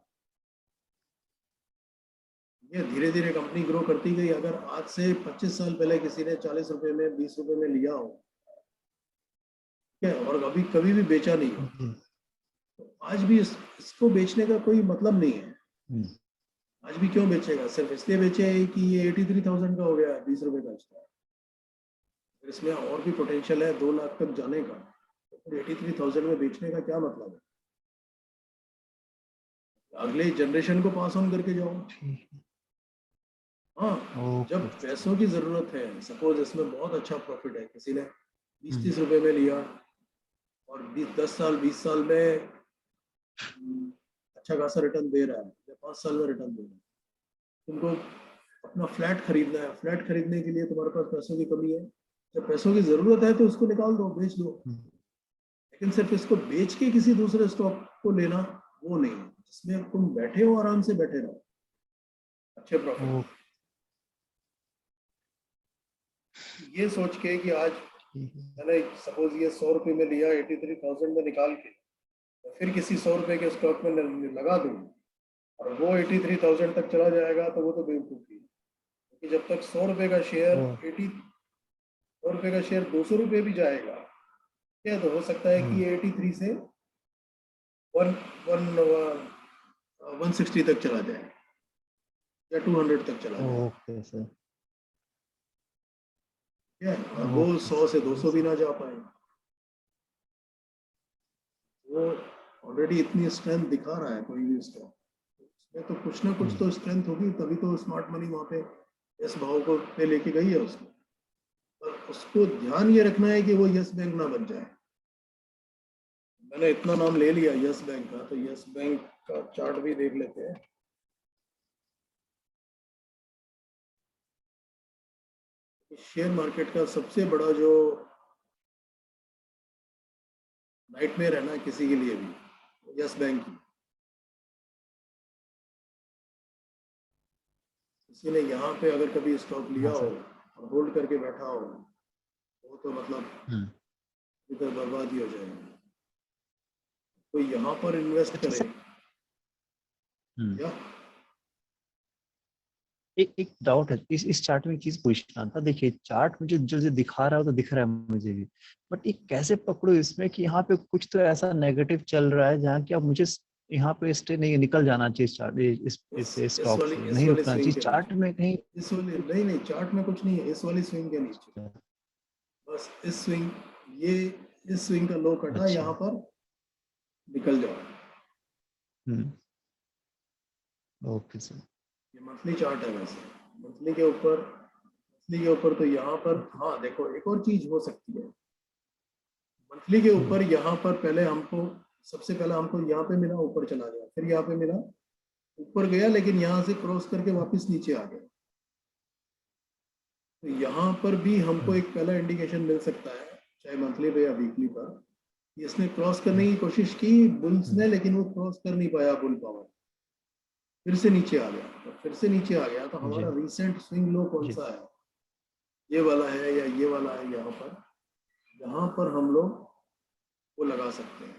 ये धीरे धीरे कंपनी ग्रो करती गई। अगर आज से 25 साल पहले किसी ने 40 रुपए में, 20 रुपए में लिया हो, ठीक है, और अभी कभी भी बेचा नहीं हो, जी। तो आज भी इसको बेचने का कोई मतलब नहीं है। हम्म। आज भी क्यों बेचेगा? सिर्फ इसलिए बेचे कि ये 83,000 का हो गया, 20 रुपए का स्टॉक। इसमें और भी पोटेंशियल है 2 लाख तक जाने का, तो फिर 83,000 में बेचने का क्या मतलब है? अगले जनरेशन को पास ऑन करके जाओ। ठीक है। हाँ, जब ओके सर। पैसों की जरूरत है, सपोज इसमें बहुत अच्छा प्रॉफिट है, किसी ने बीस हम्म। तीस रुपए में लिया और 10 साल 20 साल में अच्छा खासा रिटर्न दे रहा है, या 5 साल में रिटर्न दे रहा है, तुमको अपना फ्लैट खरीदना है, फ्लैट खरीदने के लिए तुम्हारे पास पैसों की कमी है, जब पैसों की जरूरत है तो उसको निकाल दो, बेच दो। हम्म। लेकिन सिर्फ इसको बेच के किसी दूसरे स्टॉक को लेना, वो नहीं है जिसमें तुम बैठे हो, आराम से बैठे रहो अच्छे प्रॉफिट में। ओके। ये सोच के कि आज ठीक है। मैंने सपोज ये 100 रुपये में लिया, 83,000 में निकाल के, तो फिर किसी 100 रुपये के स्टॉक में लगा दूँ और वो 83,000 तक चला जाएगा, तो वो तो बेवकूफ़ी है। क्योंकि जब तक 100 रुपये का शेयर, ओ। 100 रुपये का शेयर 200 रुपये भी जाएगा, क्या तो हो सकता है कि हम्म। ये 83 से वन वन 160 तक चला जाए या 200 तक चला जाए, ओके सर। ठीक है, और वो ओके 100 से सर। 200 भी ना जा पाए। वो ऑलरेडी इतनी स्ट्रेंथ दिखा रहा है कोई भी स्टॉक, उसमें तो कुछ ना कुछ हम्म। तो स्ट्रेंथ होगी, तभी तो स्मार्ट मनी वहाँ पे इस भाव को पे लेके गई है उसको। पर उसको ध्यान ये रखना है कि वो यस बैंक ना बन जाए। मैंने इतना नाम ले लिया यस बैंक का, तो यस बैंक का चार्ट भी देख लेते हैं। शेयर मार्केट का सबसे बड़ा जो नाइटमेयर है ना किसी के लिए भी, यस बैंक की। किसी ने यहाँ पे अगर कभी स्टॉक लिया हाँ हो सर। और होल्ड करके बैठा हो, वो तो मतलब हम्म। इधर बर्बाद ही हो जाएगा। कोई यहाँ पर इन्वेस्ट अच्छा करे सर। हम्म। या एक एक डाउट है, इस चार्ट में एक चीज पूछना था। देखिए चार्ट मुझे जो जो दिखा रहा है वो तो दिख रहा है मुझे भी, बट ये कैसे पकड़ो इसमें कि यहाँ पे कुछ तो ऐसा नेगेटिव चल रहा है जहाँ की अब मुझे यहाँ पे स्टे नहीं, निकल जाना चाहिए इस चार्ट, इस स्टॉक से इस नहीं वाली रुकना स्विंग चाहिए के चार्ट नीचे, में कहीं। इस वाली नहीं नहीं, चार्ट में कुछ नहीं है, इस वाली स्विंग के नीचे बस इस स्विंग, ये इस स्विंग का लो कटा, अच्छा। यहाँ पर निकल जाओ। हम्म। Okay sir. ये मंथली चार्ट है वैसे, मंथली के ऊपर तो यहाँ पर, हाँ देखो एक और चीज हो सकती है। मंथली के ऊपर यहाँ पर पहले हमको, सबसे पहले हमको यहाँ पे मिला, ऊपर चला गया, फिर यहाँ पे मिला, ऊपर गया, लेकिन यहाँ से क्रॉस करके वापस नीचे आ गया। तो यहाँ पर भी हमको हम्म। एक पहला इंडिकेशन मिल सकता है, चाहे मंथली पे या वीकली पर, कि इसने क्रॉस करने की कोशिश की बुल्स ने, लेकिन वो क्रॉस कर नहीं पाया बुल पावर, फिर से नीचे आ गया। तो फिर से नीचे आ गया तो जी। हमारा रिसेंट स्विंग लो कौन जी। सा है? ये वाला है या ये वाला है? यहाँ पर हम लोग वो लगा सकते हैं।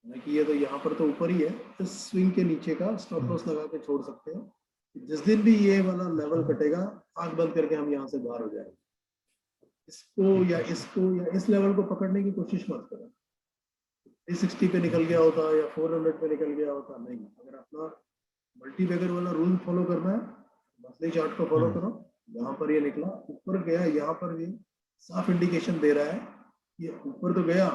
हालांकि ये तो यहाँ पर तो ऊपर ही है, इस स्विंग के नीचे का स्टॉप लॉस लगा के छोड़ सकते हैं। जिस दिन भी ये वाला लेवल कटेगा, आंख बंद करके हम यहाँ से बाहर हो जाएंगे। इसको या इस लेवल को पकड़ने की कोशिश मत करो। 360 पे निकल गया होता या 400 पे निकल गया होता, नहीं। अगर अपना मल्टी बैगर वाला रूल फॉलो करना है, मंथली चार्ट को फॉलो करो। यहाँ पर ये निकला, ऊपर गया, यहाँ पर ये साफ इंडिकेशन दे रहा है ये ऊपर तो गया,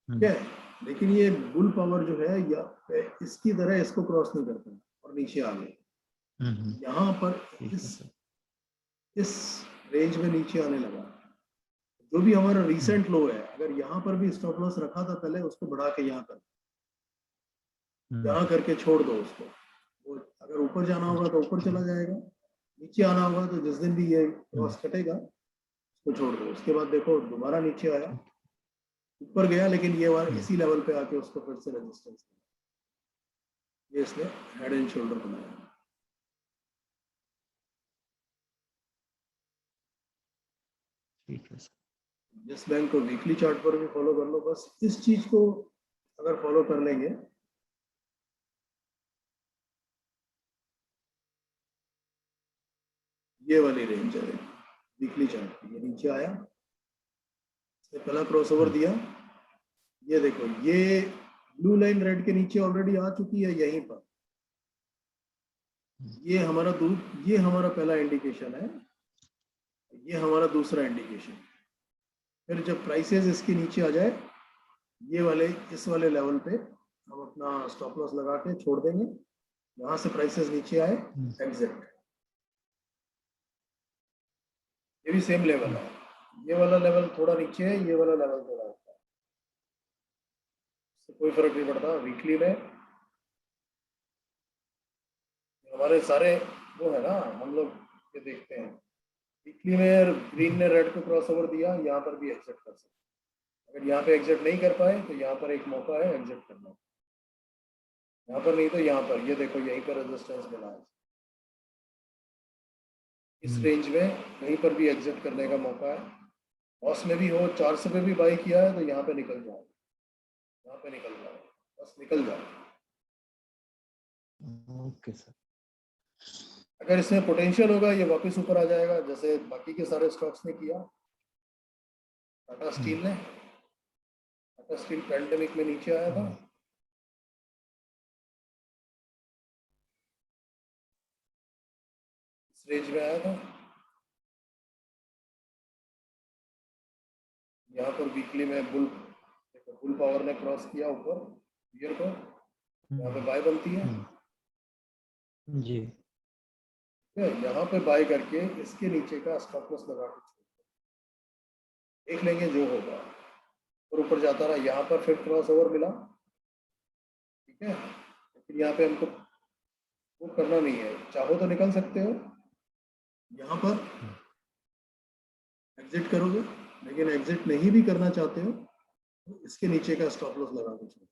ठीक है, लेकिन ये बुल पावर जो है या इसकी तरह इसको क्रॉस नहीं करता और नीचे आ गया। यहाँ पर इस रेंज में नीचे आने लगा। जो भी हमारा रिसेंट लो है, अगर यहाँ पर भी स्टॉप लॉस रखा था पहले, उसको बढ़ा के यहाँ करके छोड़ दो उसको। वो अगर ऊपर जाना होगा तो ऊपर चला जाएगा, नीचे आना होगा तो जिस दिन भी ये क्रॉस कटेगा उसको छोड़ दो। उसके बाद देखो दोबारा नीचे आया, ऊपर गया, लेकिन ये बार इसी लेवल पे आके उसको फिर से रेजिस्टेंस, ये इसने हेड एंड शोल्डर बनाया। ठीक है। जिस बैंक को वीकली चार्ट पर भी फॉलो कर लो, बस इस चीज को अगर फॉलो कर लेंगे, ये वाली रेंज है वीकली चार्ट की, ये नीचे आया, इसने पहला क्रॉसओवर दिया, ये देखो ये ब्लू लाइन रेड के नीचे ऑलरेडी आ चुकी है यहीं पर। ये हमारा पहला इंडिकेशन है, ये हमारा दूसरा इंडिकेशन। फिर जब प्राइसेस इसके नीचे आ जाए, ये वाले इस वाले लेवल पे हम अपना स्टॉप लॉस लगा के छोड़ देंगे। यहाँ से प्राइसेस नीचे आए, एग्जिट। ये भी सेम लेवल है, ये वाला लेवल थोड़ा नीचे है, ये वाला लेवल थोड़ा ऊपर है, कोई फर्क नहीं पड़ता। वीकली में हमारे सारे वो है ना, हम लोग ये देखते हैं वीकली में ग्रीन ने रेड को क्रॉस ओवर दिया, यहाँ पर भी एग्जिट कर सकते। अगर यहाँ पे एग्जिट नहीं कर पाए तो यहाँ पर एक मौका है एग्जिट करना, यहाँ पर नहीं तो यहाँ पर, ये देखो यहीं पर रेजिस्टेंस मिला है, इस रेंज में कहीं पर भी एग्जिट करने का मौका है। लॉस में भी हो, 400 पे भी बाई किया है तो यहाँ पे निकल जाओ, यहाँ पे निकल जाओ, बस निकल जाओ। Okay sir. अगर इसमें पोटेंशियल होगा ये वापस ऊपर आ जाएगा, जैसे बाकी के सारे स्टॉक्स ने किया। टाटा स्टील पैंडेमिक में नीचे आया था, इस रेंज में आया था, यहाँ पर वीकली में बुल पावर ने क्रॉस किया ऊपर ईयर को, यहाँ पे बाय बनती है जी। यहाँ पे बाय करके इसके नीचे का स्टॉप लॉस लगा के देख लेंगे जो होगा, और ऊपर जाता रहा। यहाँ पर फिर क्रॉस ओवर मिला, ठीक है, लेकिन यहाँ पे हमको वो करना नहीं है। चाहो तो निकल सकते हो, यहाँ पर एग्जिट करोगे, लेकिन एग्जिट नहीं भी करना चाहते हो तो इसके नीचे का स्टॉप लॉस लगा के छोड़ो,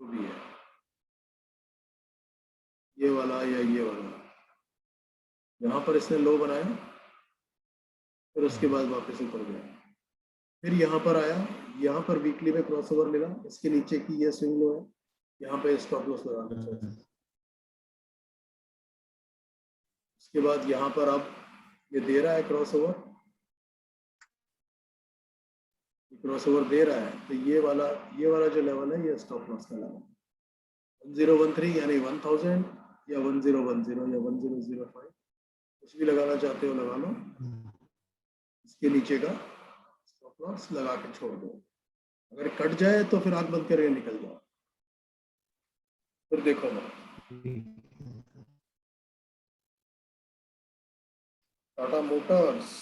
जो भी है, ये वाला या ये वाला। यहाँ पर इसने लो बनाया, फिर उसके बाद वापस ऊपर गया, फिर यहाँ पर आया, यहाँ पर वीकली में क्रॉस ओवर मिला, इसके नीचे की ये स्विंग लो है, यहाँ पे स्टॉप लॉस लगा के छोड़ो। उसके बाद यहाँ पर अब ये दे रहा है क्रॉस ओवर दे रहा है, तो ये वाला जो लेवल है ये स्टॉप लॉस का लेवल 1013 यानी 1000 या 1010 या 1005, कुछ भी लगाना चाहते हो लगा लो। इसके नीचे का स्टॉप लॉस लगा के छोड़ दो, अगर कट जाए तो फिर आंख बंद करके निकल जाओ। फिर देखो ना टाटा मोटर्स,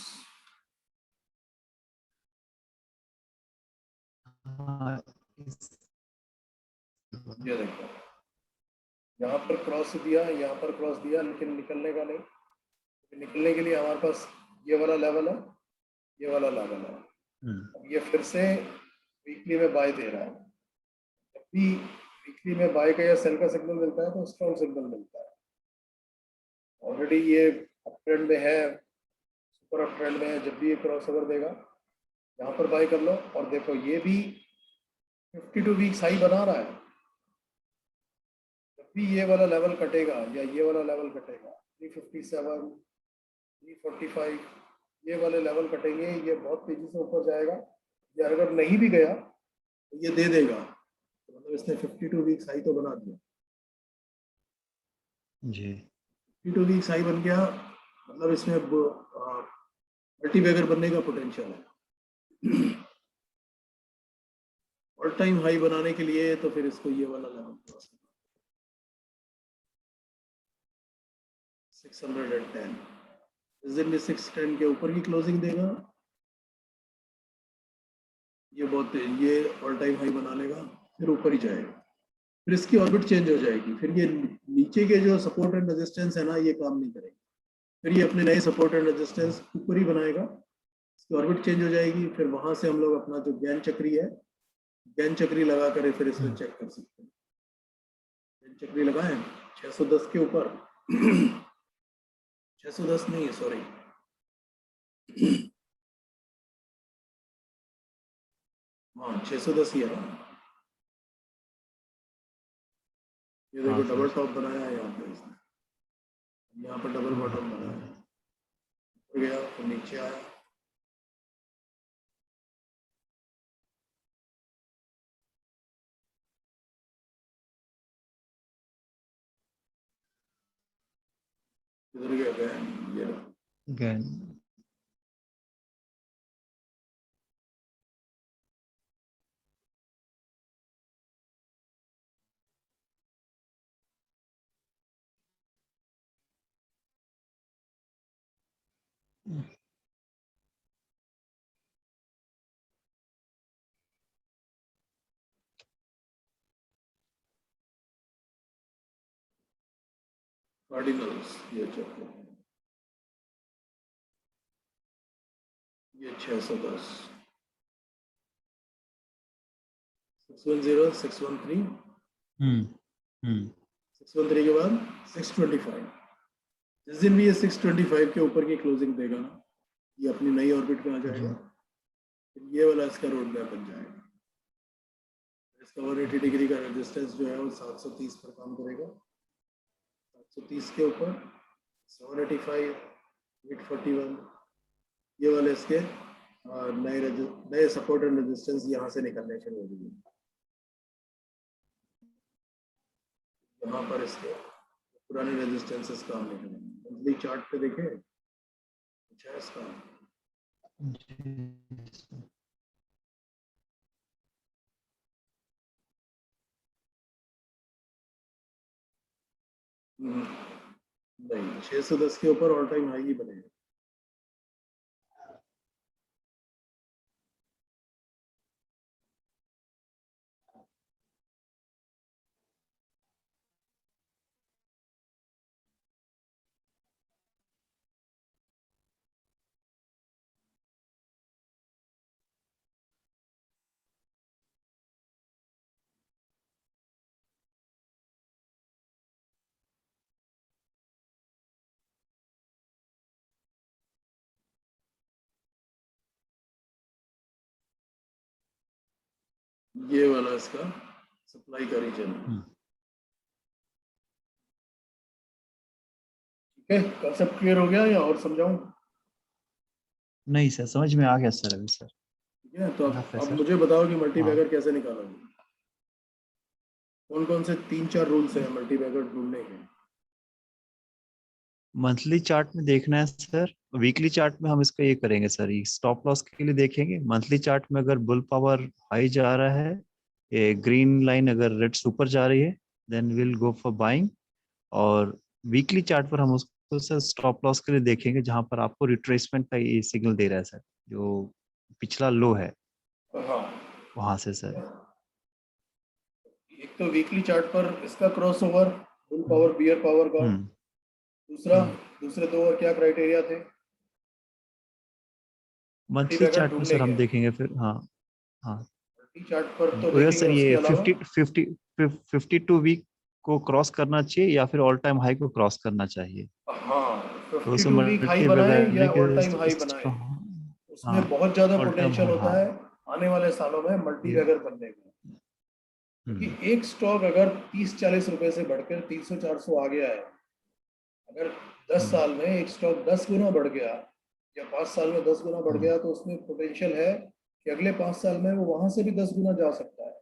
ये देखो यहाँ पर क्रॉस दिया, यहाँ पर क्रॉस दिया, लेकिन निकलने का नहीं। निकलने के लिए हमारे पास ये वाला लेवल है, ये वाला लेवल है। अब ये फिर से वीकली में बाय दे रहा है। जब भी वीकली में बाय का या सेल का सिग्नल मिलता है तो स्ट्रॉन्ग सिग्नल मिलता है। ऑलरेडी ये अप ट्रेंड में है, सुपर अप ट्रेंड में है। जब भी ये क्रॉस ओवर देगा यहाँ पर बाय कर लो। और देखो ये भी 52 वीक्स हाई बना रहा है। जब भी ये वाला लेवल कटेगा या ये वाला लेवल कटेगा 357, 345, ये वाले लेवल कटेंगे, ये बहुत तेजी से ऊपर जाएगा। या अगर नहीं भी गया तो ये दे देगा, तो मतलब इसने 52 वीक्स हाई तो बना दिया। जी 52 वीक्स हाई बन गया, मतलब इसमें अब मल्टीबैगर बनने का पोटेंशियल है। ऑल टाइम हाई बनाने के लिए तो फिर इसको ये वाला लेवल क्रॉस करना, 610। इस दिन भी 610 के ऊपर की क्लोजिंग देगा, ये बहुत ये ऑल टाइम हाई बना लेगा, फिर ऊपर ही जाएगा, फिर इसकी ऑर्बिट चेंज हो जाएगी, फिर ये नीचे के जो सपोर्ट एंड रेजिस्टेंस है ना, ये काम नहीं करेंगे, फिर ये अपने नए सपोर्ट एंड रेजिस्टेंस ऊपर ही बनाएगा, इसकी ऑर्बिट चेंज हो जाएगी, फिर वहां से हम लोग अपना जो ज्ञान चक्री है, ज्ञान चक्री लगा कर फिर इसमें चेक कर सकते हैं। ज्ञान चक्री लगाएं 610 के ऊपर। 610 नहीं है, सॉरी, हाँ 610 ही है ना। ये देखो डबल टॉप बनाया है यहाँ पे इसने, यहाँ पर डबल बॉटम बनाया है, ऊपर गया तो नीचे आया, इधर गया गया, ये गैन कार्डिनल्स, ये चक्कर, ये 610, 610, 613, 613 के बाद 625। जिस दिन भी ये 625 के ऊपर की क्लोजिंग देगा ना, ये अपनी नई ऑर्बिट में आ जाएगा, फिर ये वाला इसका रोड मैप बन जाएगा। इसका 180 डिग्री का रेजिस्टेंस जो है वो 730 पर काम करेगा, 730 के ऊपर 785, 841, ये वाले इसके नए सपोर्ट एंड रेजिस्टेंस यहाँ से निकलने शुरू हो जाएंगे। यहाँ पर इसके पुराने रेजिस्टेंसेस काम नहीं करेंगे। मंथली चार्ट पे देखें, अच्छा इसका नहीं, 610 के ऊपर ऑल टाइम हाई ही बनेगा। ये वाला इसका सप्लाई का रीजन है। ठीक है, कॉन्सेप्ट क्लियर हो गया या और समझाऊं? नहीं सर, समझ में आ गया सर अभी सर। ठीक है, तो Enough है अब सर। मुझे बताओ कि मल्टीबैगर हाँ, कैसे निकालोगे? कौन कौन से 3-4 रूल्स हैं मल्टीबैगर ढूंढने के? मंथली चार्ट में देखना है सर। वीकली चार्ट में हम इसको ये करेंगे सर, ये स्टॉप लॉस के लिए देखेंगे। मंथली चार्ट में अगर बुल पावर हाई जा रहा है, ये ग्रीन लाइन अगर रेड सुपर जा रही है, then will go for buying. और वीकली चार्ट पर हम उसको सर स्टॉप लॉस के लिए देखेंगे, जहां पर आपको रिट्रेसमेंट का ये सिग्नल दे रहा है सर, जो पिछला लो है हाँ, वहां से सर। एक तो वीकली चार्ट पर इसका crossover bull power bear power का, हम्म दूसरा, दूसरे दो और क्या क्राइटेरिया थे मंथली मल्टीबैगर चार्ट में ढूंढने सर हम के? देखेंगे फिर। हाँ हाँ, मल्टी चार्ट पर तो वही देखेंगे, सर, उसके ये अलावा 52 वीक को क्रॉस करना चाहिए या फिर ऑल टाइम हाई को क्रॉस करना चाहिए। हाँ तो उसमें 52 वीक हाई मल्टी बनाए या वैगर के ऑल टाइम हाई बनाए, उसमें हाँ, बहुत ज्यादा ऑल टाइम पोटेंशियल होता हाँ। है आने वाले सालों में मल्टी बैगर बनने का। क्योंकि एक स्टॉक अगर 30-40 रुपए से बढ़कर 300-400 आ गया है, अगर 10 साल में एक स्टॉक 10 गुना बढ़ गया या 5 साल में 10 गुना बढ़ गया, तो उसमें पोटेंशियल है कि अगले 5 साल में वो वहां से भी 10 गुना जा सकता है।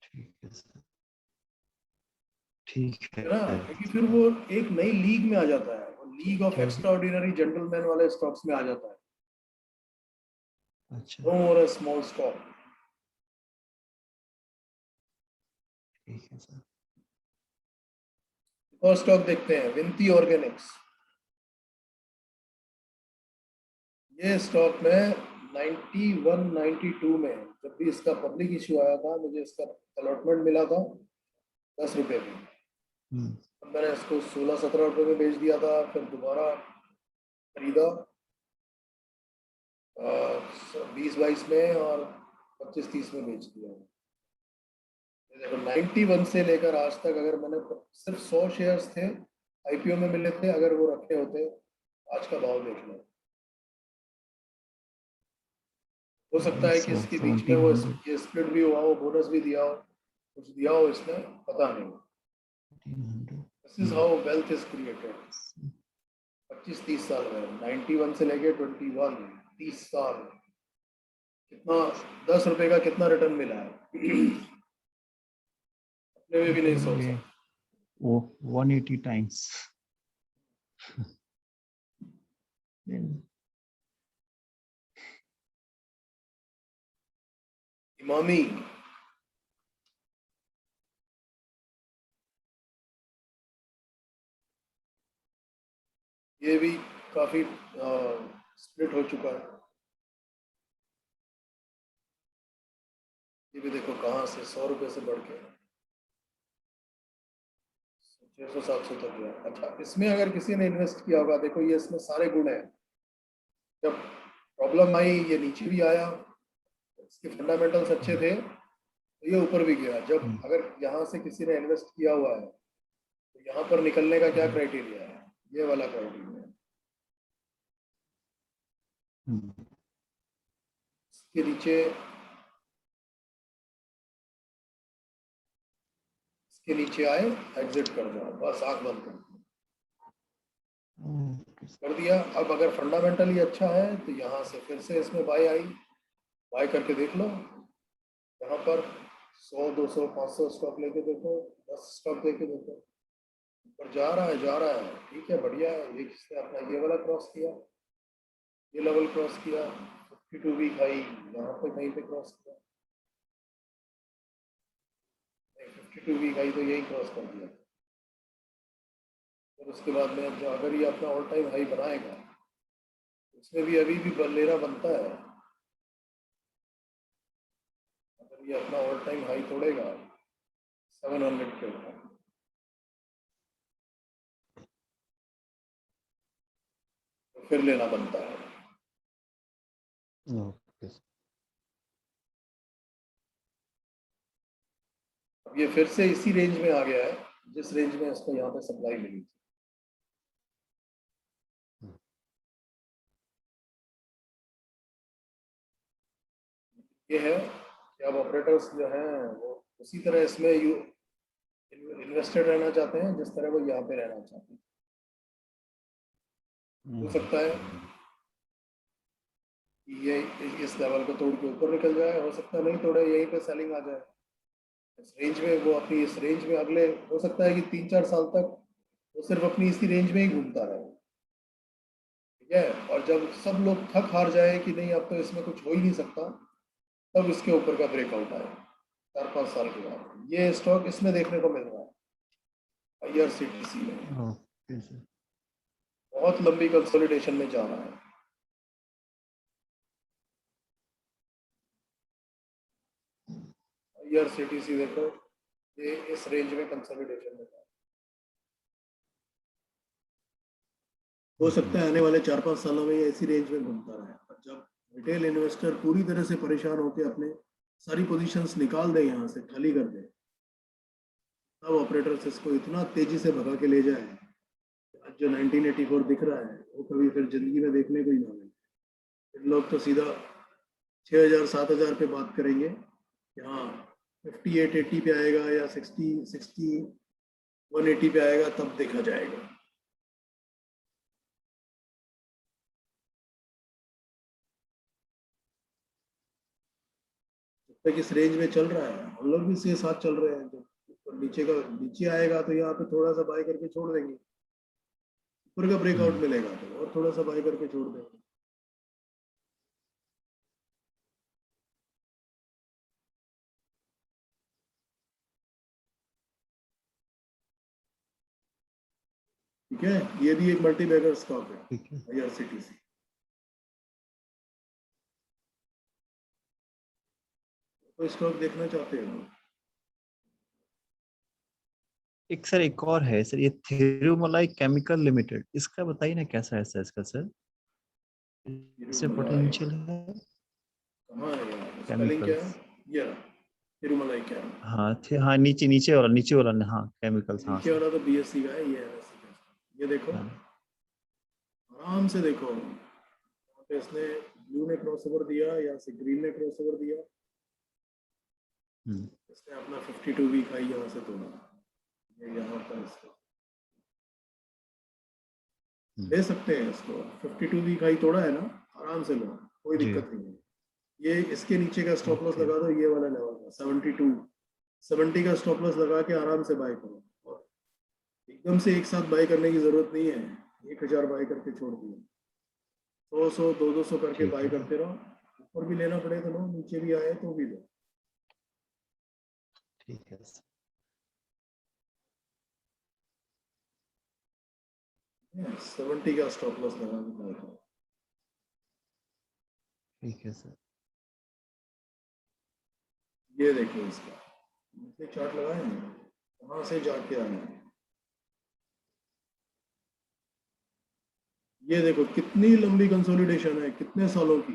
ठीक है सर, ठीक है ना? है। क्योंकि फिर वो एक नई लीग में आ जाता है, वो लीग ऑफ चलिए, एक्स्ट्रा ऑर्डिनरी जेंटलमैन वाले स्टॉक्स में आ जाता है। अच्छा, no more a small stock. ठीक है सर। और स्टॉक देखते हैं, विनती ऑर्गेनिक्स। ये स्टॉक में 91-92 में जब भी इसका पब्लिक इश्यू आया था, मुझे इसका अलॉटमेंट मिला था 10 रुपए में। अब मैंने इसको 16-17 रुपए में बेच दिया था, फिर दोबारा खरीदा 20-22 में और 25-30 में बेच दिया। देखो 91 से लेकर आज तक अगर मैंने सिर्फ 100 शेयर्स थे आईपीओ में मिले थे, अगर वो रखे होते, आज का भाव देख लो। हो सकता है कि इसके बीच में वो 1700। ये स्प्लिट भी हुआ हो, बोनस भी दिया हो, कुछ दिया हो इसने, पता नहीं। 1700। This is how wealth is created. 25-30 साल में 91 से लेके 21, 30 साल, कितना 10 रुपए का कितना रिटर्न मिला है अपने में भी नहीं सोच सकते। वो 180 टाइम्स। इमामी, ये भी काफी स्प्लिट हो चुका है। ये भी देखो कहाँ से 100 रुपए से बढ़ के 600-700 तक गया। अच्छा, इसमें अगर किसी ने इन्वेस्ट किया होगा, देखो ये इसमें सारे गुण हैं। जब प्रॉब्लम आई ये नीचे भी आया, इसके फंडामेंटल्स अच्छे थे तो ये ऊपर भी गया। जब अगर यहाँ से किसी ने इन्वेस्ट किया हुआ है तो यहाँ पर निकलने का क्या क्राइटेरिया है? ये वाला क्राइटेरिया है। इसके नीचे, इसके नीचे आए, एग्जिट कर जाओ, बस आंख बंद कर दिया। अब अगर फंडामेंटली अच्छा है तो यहाँ से फिर से इसमें बाय आई, बाय करके देख लो। यहाँ पर 100, 200, 500 स्टॉक लेके देखो, 10 स्टॉक लेके देखो, ऊपर जा रहा है, जा रहा है, ठीक है, बढ़िया है। ये किसने अपना ये वाला क्रॉस किया, ये लेवल क्रॉस किया, 52 वीक हाई यहाँ पे कहीं पे क्रॉस किया, 52 वीक हाई तो यही क्रॉस कर दिया। और उसके बाद में जो अगर ये अपना ऑल टाइम हाई बनाएगा, उसमें भी अभी भी लेना बनता है। अगर ये अपना ऑल टाइम हाई तोड़ेगा 700 के ऊपर, तो फिर लेना बनता है। अब ये फिर से इसी रेंज में आ गया है जिस रेंज में इसको यहाँ पे सप्लाई मिली थी। ये है कि अब ऑपरेटर्स जो हैं वो उसी तरह इसमें इन्वेस्टेड रहना चाहते हैं जिस तरह वो यहाँ पे रहना चाहते हैं। हो सकता है कि ये इस लेवल को तोड़ के ऊपर निकल जाए, हो सकता है नहीं तोड़े, यहीं पे सेलिंग आ जाए इस रेंज में। वो अपनी इस रेंज में अगले, हो सकता है कि 3-4 साल तक वो सिर्फ अपनी इसी रेंज में ही घूमता रहे, ठीक है। और जब सब लोग थक हार जाए कि नहीं अब तो इसमें कुछ हो ही नहीं सकता, तब इसके ऊपर का ब्रेकआउट आए 4-5 साल के बाद। ये स्टॉक इसमें देखने को मिल रहा है IRCTC में। बहुत लंबी कंसोलिडेशन में जा रहा है। IRCTC देखो, ये इस रेंज में कंसोलिडेशन में जा रहा है। हो सकता है आने वाले 4-5 सालों में ये इसी रेंज में घूमता रहे। और जब रिटेल इन्वेस्टर पूरी तरह से परेशान होकर अपने सारी पोजीशंस निकाल दे, यहाँ से खाली कर दे, तब ऑपरेटर्स इसको इतना तेजी से भगा के ले जाए, आज जो 1984 दिख रहा है वो कभी फिर जिंदगी में देखने को ही ना मिले। फिर लोग तो सीधा 6,000 7,000 पे बात करेंगे कि हाँ 58 80 पे आएगा या 60 180 पे आएगा, तब देखा जाएगा। जब तक इस रेंज में चल रहा है, हम लोग भी इसके साथ चल रहे हैं। जब ऊपर नीचे आएगा तो यहाँ पे थोड़ा सा बाय करके छोड़ देंगे, ऊपर का ब्रेकआउट मिलेगा तो और थोड़ा सा बाय करके छोड़ देंगे। ठीक है, ये भी एक मल्टी बैगर स्टॉक है, ठीक है। IRCTC। तो स्टॉक देखना चाहते हैं? एक सर एक और है सर, ये थिरुमलाई केमिकल लिमिटेड, इसका बताइए ना कैसा है सर इसका सर, इसमें तिरुमलाई पोटेंशियल है? कहाँ है यार, स्पेलिंग क्या केमिकल्स। है? ये तिरुमलाई क्या है? हाँ हाँ, नीचे वाला हाँ, केमिकल्स, हाँ नीचे सर। वाला तो BSC का है, ये MSC का। ये देखो, हाँ। आराम से देखो, यहाँ पे इसने ब्लू ने क्रॉस ओवर दिया, यहाँ से ग्रीन ने क्रॉस ओवर दिया, इसने अपना 52 वीक हाई यहाँ से तोड़ा, ये यहाँ पर इसको ले सकते हैं। इसको 52 वीक हाई तोड़ा है ना, आराम से लो, कोई जी। दिक्कत नहीं है। ये इसके नीचे का स्टॉप लॉस ओके। लगा दो, ये वाला लेवल का 70 का स्टॉप लॉस लगा के आराम से बाय करो। और एकदम से एक साथ बाय करने की जरूरत नहीं है, 1,000 बाय करके छोड़ दिए, 100 200 करके ठीक बाय है। करते रहो। ऊपर भी लेना पड़े तो लो, नीचे भी आए तो भी लो। ठीक है सर। 70 का स्टॉप लॉस लगा के बाय करो। ठीक है सर। ये देखो, इसका नीचे चार्ट लगाए ना, वहां से जाके आना है। ये देखो कितनी लंबी कंसोलिडेशन है, कितने सालों की,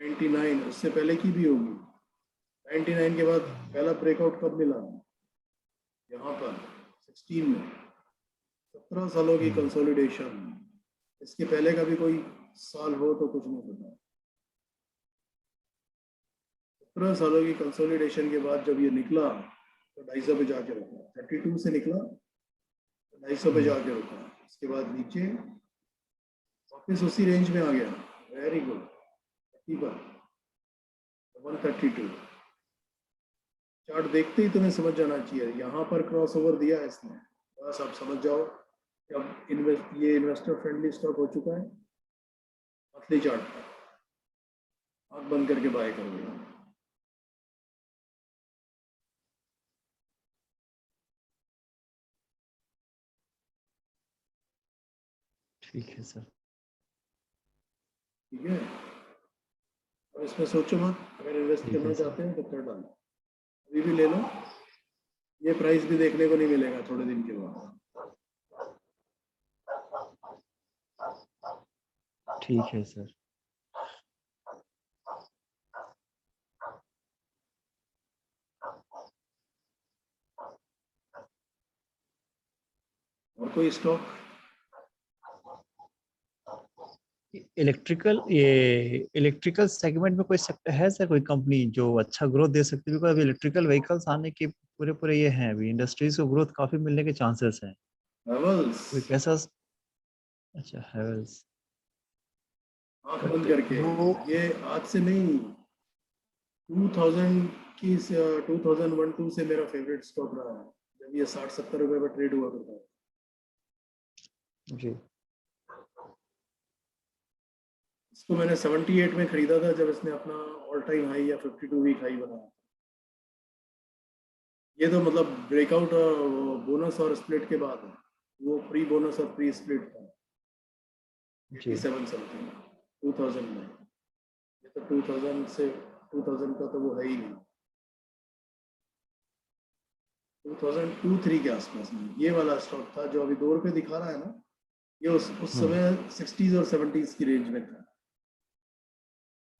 99, उससे पहले की भी होगी। 99 के बाद पहला ब्रेकआउट कब मिला? यहाँ पर 16 में। 17 सालों की कंसोलिडेशन। इसके पहले का भी कोई साल हो तो कुछ नहीं पता। 17 सालों की कंसोलिडेशन के बाद जब ये निकला तो 250 पे जाके रुका, 32 से निकला तो 250 पे जाके रुका, उसके बाद नीचे वापस उसी रेंज में आ गया। Very good, 132। चार्ट देखते ही तुम्हें समझ जाना चाहिए, यहाँ पर क्रॉस ओवर दिया है इसने, बस आप समझ जाओ कि अब ये इन्वेस्टर फ्रेंडली स्टॉक हो चुका है। मंथली चार्ट पर आँख बंद करके बाय करोगे। ठीक है सर। ठीक है, और इसमें सोचो मत, अगर इन्वेस्ट ठीक करना है सर। चाहते हैं तो कर डालो, अभी भी ले लो। ये प्राइस भी देखने को नहीं मिलेगा थोड़े दिन के बाद। ठीक है सर। और कोई स्टॉक? इलेक्ट्रिकल सेगमेंट में कोई सेक्टर है सर, कोई कंपनी जो अच्छा ग्रोथ दे सकती है? बिकॉज अभी इलेक्ट्रिकल व्हीकल्स आने के पूरे पूरे ये हैं, अभी इंडस्ट्रीज को ग्रोथ काफी मिलने के चांसेस हैं। हेवल्स। कोई कैसा? अच्छा, हेवल्स। आंख बंद बट करके, वो ये आज से नहीं, 2000 की 2001-2 से मेरा फेवरेट स्टॉक रहा है, जब ये 60-70 रुपए पर ट्रेड हुआ करता है। जी। इसको मैंने 78 में खरीदा था, जब इसने अपना ऑल टाइम हाई या 52 वीक हाई बनाया। ये तो मतलब ब्रेकआउट बोनस और स्प्लिट के बाद है, वो प्री बोनस और प्री स्प्लिट था, जी। 87 समथिंग 2000 में। ये तो 2000 से 2000 का तो वो है ही नहीं, 2002-3 के आसपास में ये वाला स्टॉक था जो अभी 2 रुपए दिखा रहा है ना। ये उस समय 60s और 70s की रेंज में था।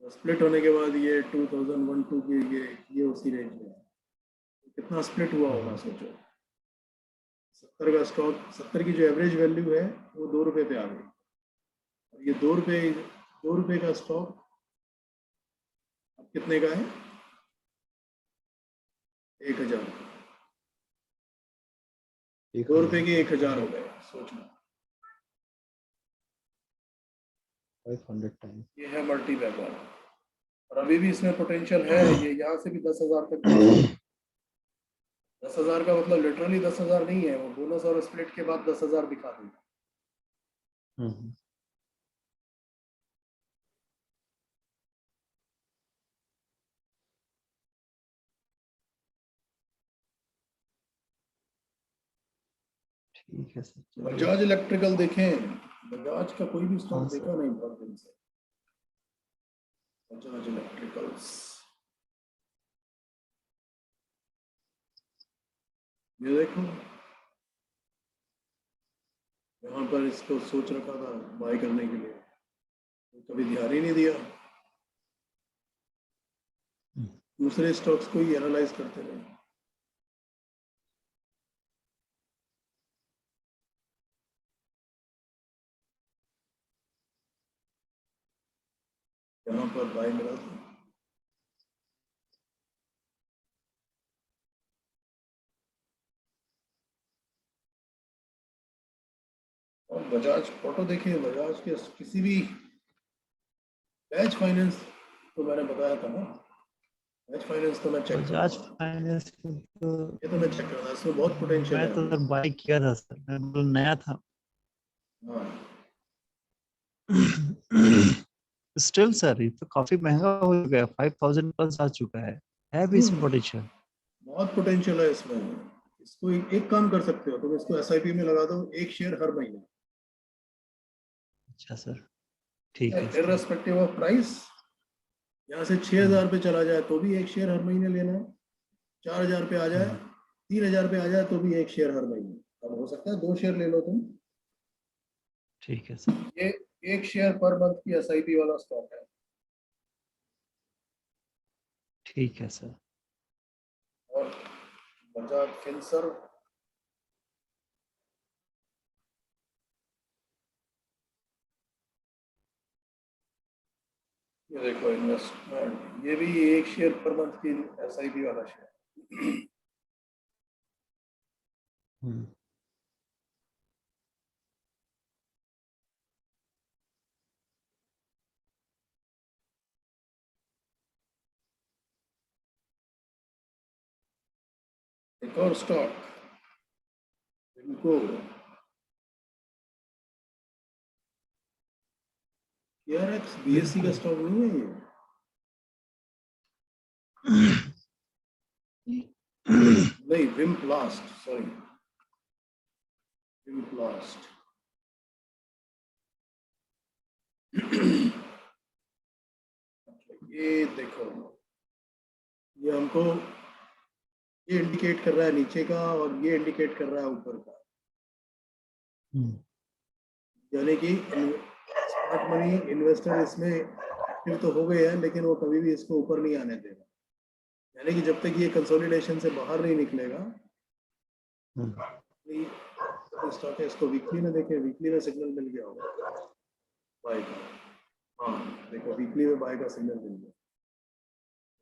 तो स्प्लिट होने के बाद ये 2001-2 की ये उसी रेंज में है। कितना स्प्लिट हुआ होगा सोचो। 70 का स्टॉक, 70 की जो एवरेज वैल्यू है वो 2 रुपए पे आ गई, और ये 2 रुपए ₹2 का स्टॉक अब कितने का है? 1000। ₹2 के 1000 हो गए, सोचना। 500 टाइम। ये है मल्टी बैगर, और अभी भी इसमें पोटेंशियल है। ये यहाँ से भी 10,000 तक जा सकता है। 10,000 का मतलब लिटरली 10,000 नहीं है, वो बोनस और स्प्लिट के बाद 10,000 दिखा देगा। ठीक है सर। बजाज इलेक्ट्रिकल देखें, बजाज का कोई भी हाँ स्टॉक सर। देखा नहीं बहुत दिन से। बजाज इलेक्ट्रिकल्स, ये देखो, यहाँ पर इसको सोच रखा था बाय करने के लिए, तो कभी ध्यान ही नहीं दिया। दूसरे स्टॉक्स को ही एनालाइज करते रहे। यहाँ पर बाय मिला था। और बजाज ऑटो देखिए, बजाज के किसी भी, बजाज फाइनेंस तो मैंने बताया था ना, बजाज फाइनेंस तो मैं चेक कर रहा बजाज हूँ। फाइनेंस तो ये तो मैं चेक कर रहा था, इसमें बहुत पोटेंशियल मैं है तो अभी। सर बाय किया था सर, मैं बिल्कुल नया था। हाँ, स्टिल सर ये तो काफी महंगा हो गया, 5000 प्लस आ चुका है भी इसमें पोटेंशियल। बहुत पोटेंशियल है इसमें। इसको एक काम कर सकते हो तुम, इसको एसआईपी में लगा दो, 1 शेयर हर महीने, अच्छा सर, ठीक है सर। Irrespective of price. यहाँ से 6,000 पे चला जाए तो भी 1 शेयर हर महीने लेना है, 4,000 पे आ जाए, 3,000 पे आ जाए तो भी 1 शेयर हर महीने। अब हो सकता है 2 शेयर ले लो तुम। ठीक है सर। ये 1 शेयर पर मंथ की एसआईपी वाला स्टॉक है। ठीक है सर। और बजाज फिनसर्व, ये देखो इन्वेस्टमेंट, ये भी 1 शेयर पर मंथ की एसआईपी वाला शेयर। एक और स्टॉक, इनको केआरएक्स बीएससी का स्टॉक नहीं है ये? नहीं, विमप्लास्ट, सॉरी, विमप्लास्ट। ये देखो, ये हमको, ये इंडिकेट कर रहा है नीचे का और ये इंडिकेट कर रहा है ऊपर का, यानी कि स्मार्ट मनी इन्वेस्टर इसमें एक्टिव तो हो गए हैं, लेकिन वो कभी भी इसको ऊपर नहीं आने देगा। यानी कि जब तक ये कंसोलिडेशन से बाहर नहीं निकलेगा, स्टॉक है, इसको वीकली में देखें, वीकली में सिग्नल मिल गया होगा बाय का। हाँ देखो, वीकली में बाय का सिग्नल मिल गया।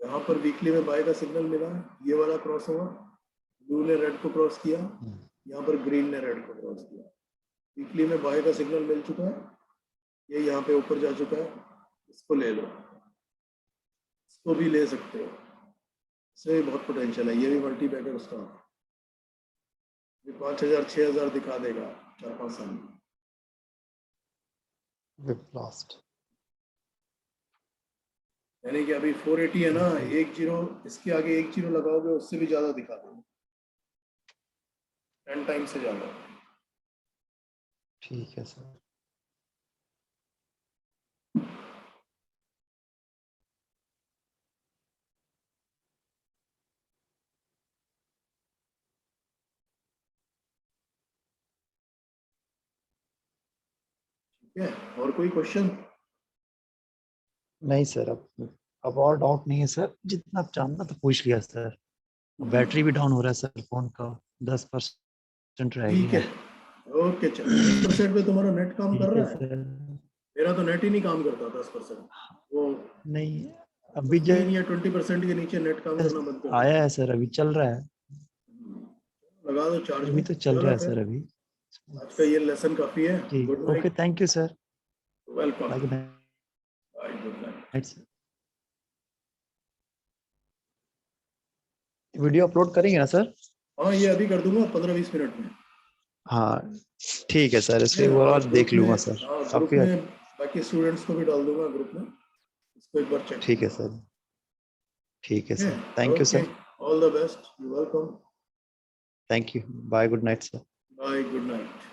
यहाँ पर वीकली में बाय का सिग्नल मिला, ये वाला क्रॉस ओवर, ब्लू ने रेड को क्रॉस किया, यहाँ पर ग्रीन ने रेड को क्रॉस किया। वीकली में बाय का सिग्नल मिल चुका है, ये यहाँ पे ऊपर जा चुका है, इसको ले लो, इसको भी ले सकते हो, इसमें बहुत पोटेंशियल है। ये भी मल्टी बैगर स्टॉक, ये 5,000 6,000 दिखा देगा 4-5 साल में। विप्लास्ट, यानी कि अभी 480 है ना, 1 जीरो, इसके आगे 1 जीरो लगाओगे उससे भी ज्यादा दिखा देगा, 10 टाइम से ज्यादा। ठीक है सर। ठीक है, और कोई क्वेश्चन? नहीं सर, अब और डाउट नहीं है सर, जितना आप जानना तो पूछ लिया सर। बैटरी भी डाउन हो रहा है सर फोन का, 10% रह ठीक गया है, ओके, चलो 10% पे तुम्हारा नेट काम कर ठीक है रहा है। सर। मेरा तो नेट ही नहीं काम करता 10%, वो नहीं अभी 15 या 20% के नीचे नेट काम करना बंद कर आया है सर, अभी चल रहा है, दिया। लगा दो चार्ज अभी में। तो चल रहा चलो है फिर सर अभी। आज का ये लेसन काफी है। जी good okay, night. Thank you sir, welcome. Good bye, good night. Night sir. Video upload करेंगे ना सर? हाँ ये अभी कर दूंगा 15-20 मिनट में। हाँ ठीक है सर, ठीक है, इसको एक बार और और ग्रुप देख में, लूंगा सर, हाँ ग्रुप काफी में बाकी स्टूडेंट्स को भी डाल दूंगा ग्रुप में, इसको एक बार चेक ठीक है करना। सर, ठीक है ठीक सर, थैंक है, you okay, sir, all the best, you welcome. Thank you, bye, good night sir. Bye, good night.